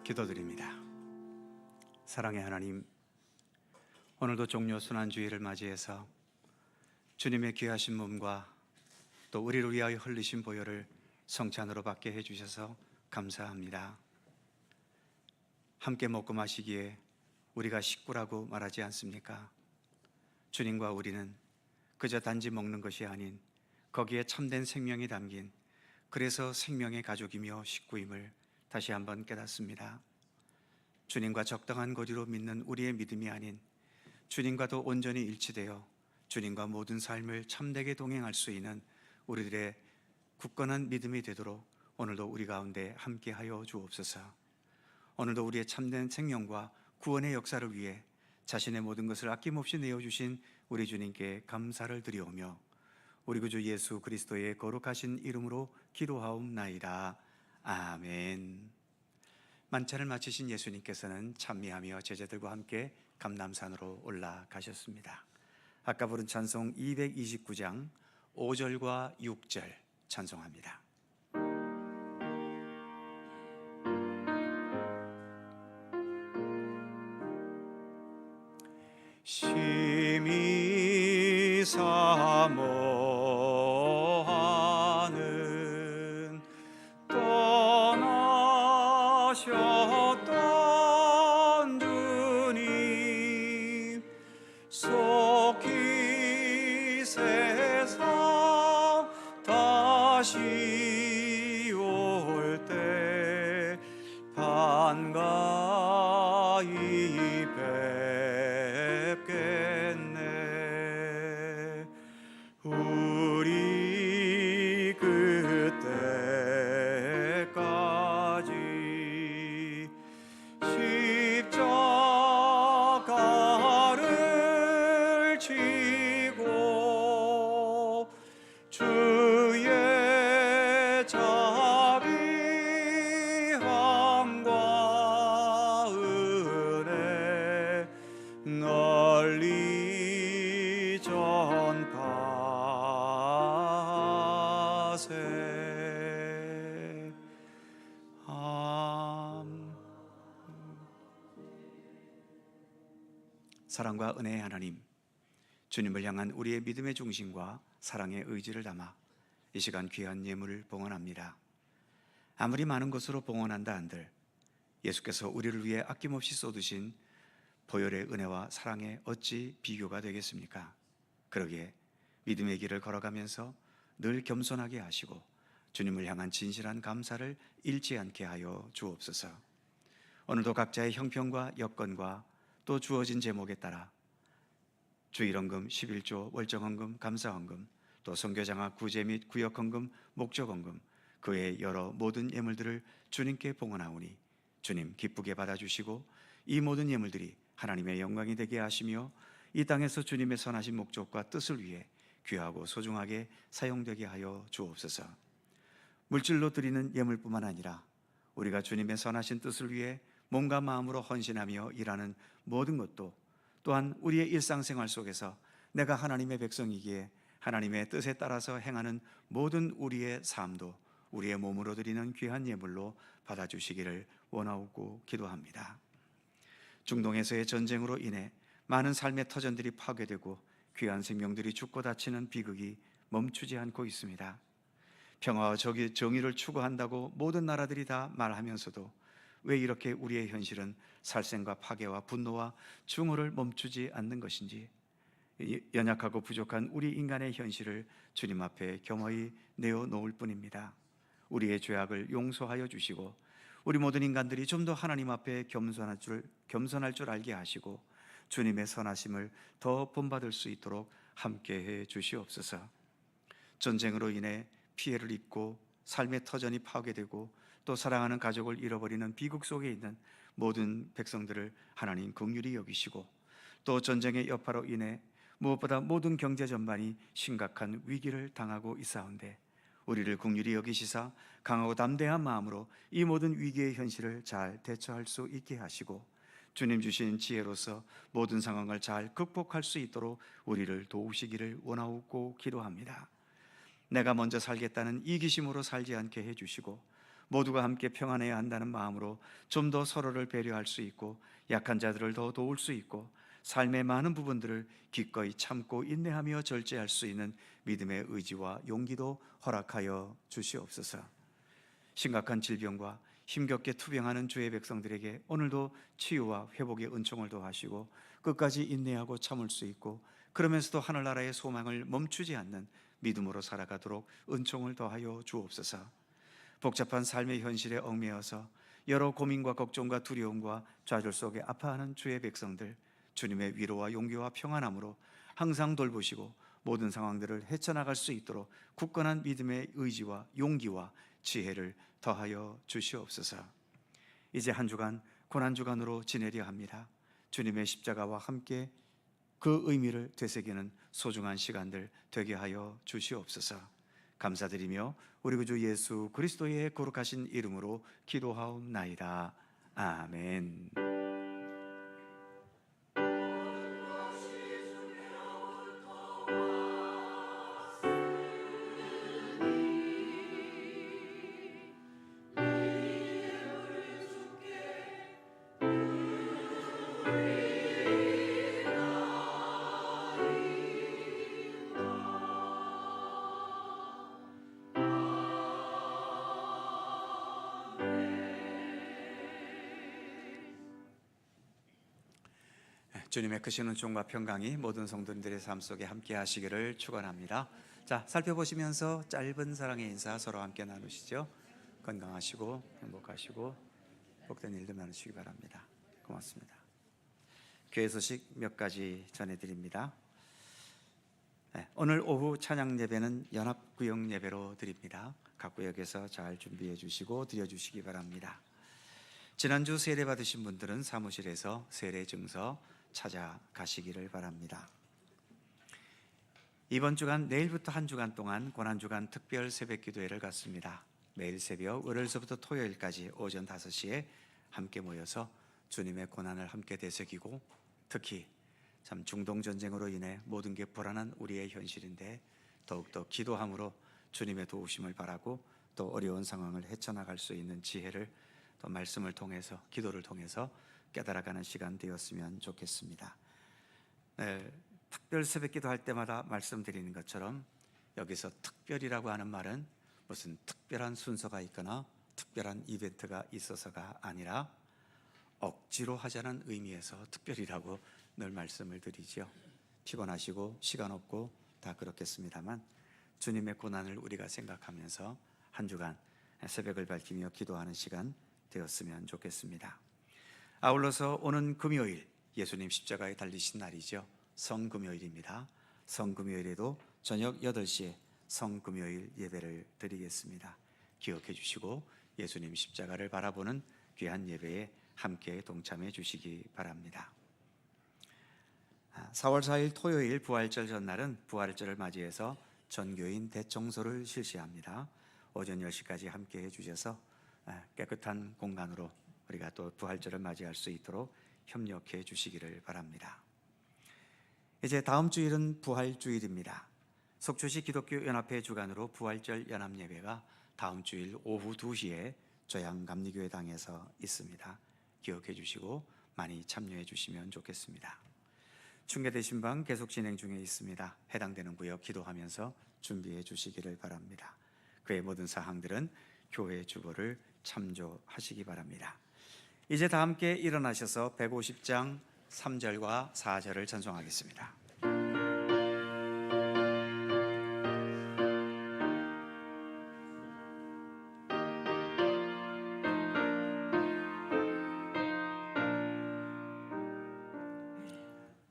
A: 기도드립니다. 사랑의 하나님, 오늘도 종려 순환주의를 맞이해서 주님의 귀하신 몸과 또 우리를 위하여 흘리신 보혈을 성찬으로 받게 해주셔서 감사합니다. 함께 먹고 마시기에 우리가 식구라고 말하지 않습니까? 주님과 우리는 그저 단지 먹는 것이 아닌 거기에 참된 생명이 담긴, 그래서 생명의 가족이며 식구임을 다시 한번 깨닫습니다. 주님과 적당한 거리로 믿는 우리의 믿음이 아닌 주님과도 온전히 일치되어 주님과 모든 삶을 참되게 동행할 수 있는 우리들의 굳건한 믿음이 되도록 오늘도 우리 가운데 함께하여 주옵소서. 오늘도 우리의 참된 생명과 구원의 역사를 위해 자신의 모든 것을 아낌없이 내어주신 우리 주님께 감사를 드리오며 우리 구주 예수 그리스도의 거룩하신 이름으로 기도하옵나이다. 아멘. 만찬을 마치신 예수님께서는 찬미하며 제자들과 함께 감람산으로 올라가셨습니다. 아까 부른 찬송 229장 5절과 6절 찬송합니다. 심히 사모하는 떠나셨던 주님 속히 세상 다시 올 때 반가이 뵙겠네. 우리 그때까지 십자가를 지고 주의 자비함과 은혜 널리 전파하세. 사랑과 은혜의 하나님, 주님을 향한 우리의 믿음의 중심과 사랑의 의지를 담아 이 시간 귀한 예물을 봉헌합니다. 아무리 많은 것으로 봉헌한다 한들 예수께서 우리를 위해 아낌없이 쏟으신 보혈의 은혜와 사랑에 어찌 비교가 되겠습니까? 그러기에 믿음의 길을 걸어가면서 늘 겸손하게 하시고 주님을 향한 진실한 감사를 잃지 않게 하여 주옵소서. 오늘도 각자의 형편과 여건과 또 주어진 제목에 따라 주일헌금, 11조, 월정헌금, 감사헌금, 또 선교장학 구제 및 구역헌금, 목적헌금, 그 외의 여러 모든 예물들을 주님께 봉헌하오니 주님 기쁘게 받아주시고 이 모든 예물들이 하나님의 영광이 되게 하시며 이 땅에서 주님의 선하신 목적과 뜻을 위해 귀하고 소중하게 사용되게 하여 주옵소서. 물질로 드리는 예물뿐만 아니라 우리가 주님의 선하신 뜻을 위해 몸과 마음으로 헌신하며 일하는 모든 것도 또한 우리의 일상생활 속에서 내가 하나님의 백성이기에 하나님의 뜻에 따라서 행하는 모든 우리의 삶도 우리의 몸으로 드리는 귀한 예물로 받아주시기를 원하고 기도합니다. 중동에서의 전쟁으로 인해 많은 삶의 터전들이 파괴되고 귀한 생명들이 죽고 다치는 비극이 멈추지 않고 있습니다. 평화와 정의를 추구한다고 모든 나라들이 다 말하면서도 왜 이렇게 우리의 현실은 살생과 파괴와 분노와 증오를 멈추지 않는 것인지, 연약하고 부족한 우리 인간의 현실을 주님 앞에 겸허히 내어놓을 뿐입니다. 우리의 죄악을 용서하여 주시고 우리 모든 인간들이 좀 더 하나님 앞에 겸손할 줄 알게 하시고 주님의 선하심을 더 본받을 수 있도록 함께해 주시옵소서. 전쟁으로 인해 피해를 입고 삶의 터전이 파괴되고 또 사랑하는 가족을 잃어버리는 비극 속에 있는 모든 백성들을 하나님 긍휼히 여기시고 또 전쟁의 여파로 인해 무엇보다 모든 경제 전반이 심각한 위기를 당하고 있사온데 우리를 긍휼히 여기시사 강하고 담대한 마음으로 이 모든 위기의 현실을 잘 대처할 수 있게 하시고 주님 주신 지혜로서 모든 상황을 잘 극복할 수 있도록 우리를 도우시기를 원하옵고 기도합니다. 내가 먼저 살겠다는 이기심으로 살지 않게 해주시고 모두가 함께 평안해야 한다는 마음으로 좀 더 서로를 배려할 수 있고 약한 자들을 더 도울 수 있고 삶의 많은 부분들을 기꺼이 참고 인내하며 절제할 수 있는 믿음의 의지와 용기도 허락하여 주시옵소서. 심각한 질병과 힘겹게 투병하는 주의 백성들에게 오늘도 치유와 회복의 은총을 더하시고 끝까지 인내하고 참을 수 있고 그러면서도 하늘나라의 소망을 멈추지 않는 믿음으로 살아가도록 은총을 더하여 주옵소서. 복잡한 삶의 현실에 얽매여서 여러 고민과 걱정과 두려움과 좌절 속에 아파하는 주의 백성들, 주님의 위로와 용기와 평안함으로 항상 돌보시고 모든 상황들을 헤쳐나갈 수 있도록 굳건한 믿음의 의지와 용기와 지혜를 더하여 주시옵소서. 이제 한 주간 고난주간으로 지내려 합니다. 주님의 십자가와 함께 그 의미를 되새기는 소중한 시간들 되게 하여 주시옵소서. 감사드리며 우리 구주 예수 그리스도의 거룩하신 이름으로 기도하옵나이다. 아멘. 주님의 크신 은총과 평강이 모든 성도님들의 삶 속에 함께 하시기를 축원합니다. 자, 살펴보시면서 짧은 사랑의 인사 서로 함께 나누시죠. 건강하시고 행복하시고 복된 일들 나누시기 바랍니다. 고맙습니다. 교회 소식 몇 가지 전해드립니다. 오늘 오후 찬양 예배는 연합구역 예배로 드립니다. 각 구역에서 잘 준비해 주시고 드려주시기 바랍니다. 지난주 세례 받으신 분들은 사무실에서 세례 증서 찾아가시기를 바랍니다. 이번 주간 내일부터 한 주간 동안 고난주간 특별 새벽기도회를 갖습니다. 매일 새벽 월요일서부터 토요일까지 오전 5시에 함께 모여서 주님의 고난을 함께 되새기고, 특히 참 중동전쟁으로 인해 모든 게 불안한 우리의 현실인데 더욱더 기도함으로 주님의 도우심을 바라고 또 어려운 상황을 헤쳐나갈 수 있는 지혜를 또 말씀을 통해서, 기도를 통해서 깨달아가는 시간 되었으면 좋겠습니다. 특별 새벽기도 할 때마다 말씀드리는 것처럼 여기서 특별이라고 하는 말은 무슨 특별한 순서가 있거나 특별한 이벤트가 있어서가 아니라 억지로 하자는 의미에서 특별이라고 늘 말씀을 드리죠. 피곤하시고 시간 없고 다 그렇겠습니다만 주님의 고난을 우리가 생각하면서 한 주간 새벽을 밝히며 기도하는 시간 되었으면 좋겠습니다. 아울러서 오는 금요일 예수님 십자가에 달리신 날이죠. 성금요일입니다. 성금요일에도 저녁 8시에 성금요일 예배를 드리겠습니다. 기억해 주시고 예수님 십자가를 바라보는 귀한 예배에 함께 동참해 주시기 바랍니다. 4월 4일 토요일 부활절 전날은 부활절을 맞이해서 전교인 대청소를 실시합니다. 오전 10시까지 함께 해주셔서 깨끗한 공간으로 우리가 또 부활절을 맞이할 수 있도록 협력해 주시기를 바랍니다. 이제 다음 주일은 부활주일입니다. 속초시 기독교연합회 주관으로 부활절 연합예배가 다음 주일 오후 2시에 조양감리교회당에서 있습니다. 기억해 주시고 많이 참여해 주시면 좋겠습니다. 중계되신 방 계속 진행 중에 있습니다. 해당되는 구역 기도하면서 준비해 주시기를 바랍니다. 그의 모든 사항들은 교회 주보를 참조하시기 바랍니다. 이제 다 함께 일어나셔서 150장 3절과 4절을 찬송하겠습니다.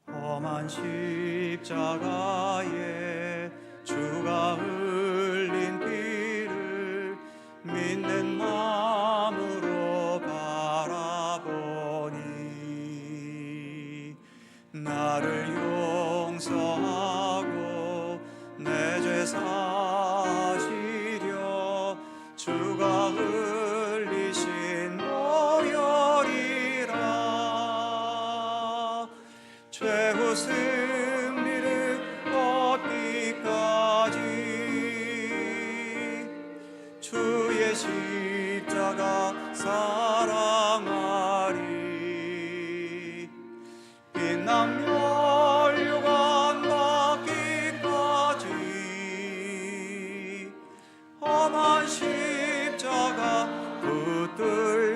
A: 험한 십자가에 주가 흘린 피를 믿는 마음으로 바라보니 나를 용서하고 내 죄 사시려 주가 흘리신 보혈이라. 최후 승리를 얻기까지 주의 십자가 사랑하리. 빛난 멸류관 받기까지 험한 십자가 붙들겠네.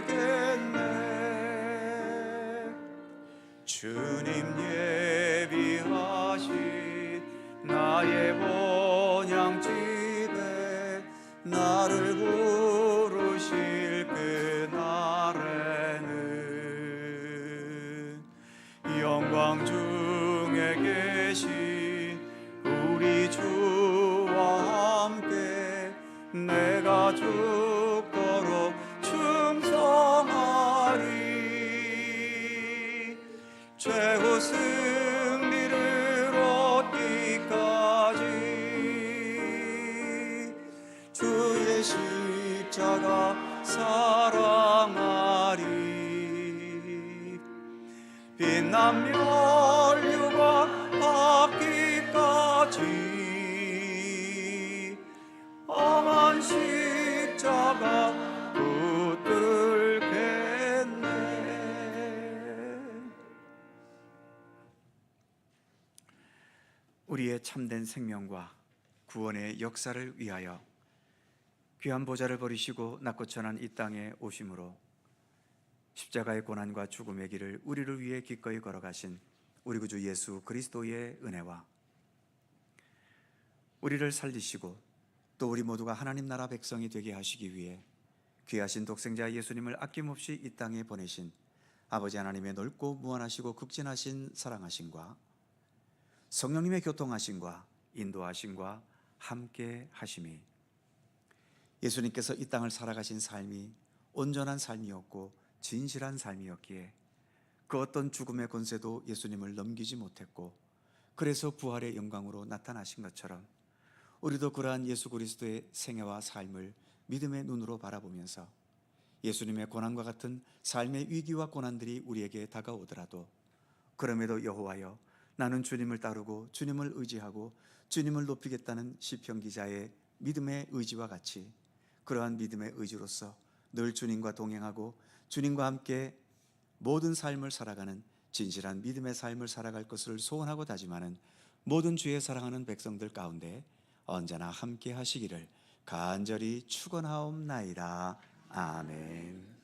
A: 주님 예비하신 나의 본향집에 나를 부르실 그날에는 영광 중에 계신 우리 주와 함께 내가 죽도록 충성하리. 최후 승리를 얻기까지 주의 십자가 사랑하리. 빛난 멸류관 받기까지 험한 십자가 붙들겠네. 우리의 참된 생명과 구원의 역사를 위하여 귀한 보좌를 버리시고 낮고 천한 이 땅에 오심으로 십자가의 고난과 죽음의 길을 우리를 위해 기꺼이 걸어가신 우리 구주 예수 그리스도의 은혜와 우리를 살리시고 또 우리 모두가 하나님 나라 백성이 되게 하시기 위해 귀하신 독생자 예수님을 아낌없이 이 땅에 보내신 아버지 하나님의 넓고 무한하시고 극진하신 사랑하심과 성령님의 교통하심과 인도하심과 함께 하심이, 예수님께서 이 땅을 살아가신 삶이 온전한 삶이었고 진실한 삶이었기에 그 어떤 죽음의 권세도 예수님을 넘기지 못했고, 그래서 부활의 영광으로 나타나신 것처럼 우리도 그러한 예수 그리스도의 생애와 삶을 믿음의 눈으로 바라보면서 예수님의 고난과 같은 삶의 위기와 고난들이 우리에게 다가오더라도 그럼에도 여호와여 나는 주님을 따르고 주님을 의지하고 주님을 높이겠다는 시편 기자의 믿음의 의지와 같이 그러한 믿음의 의지로서 늘 주님과 동행하고 주님과 함께 모든 삶을 살아가는 진실한 믿음의 삶을 살아갈 것을 소원하고 다짐하는 모든 주의 사랑하는 백성들 가운데 언제나 함께 하시기를 간절히 축원하옵나이다. 아멘.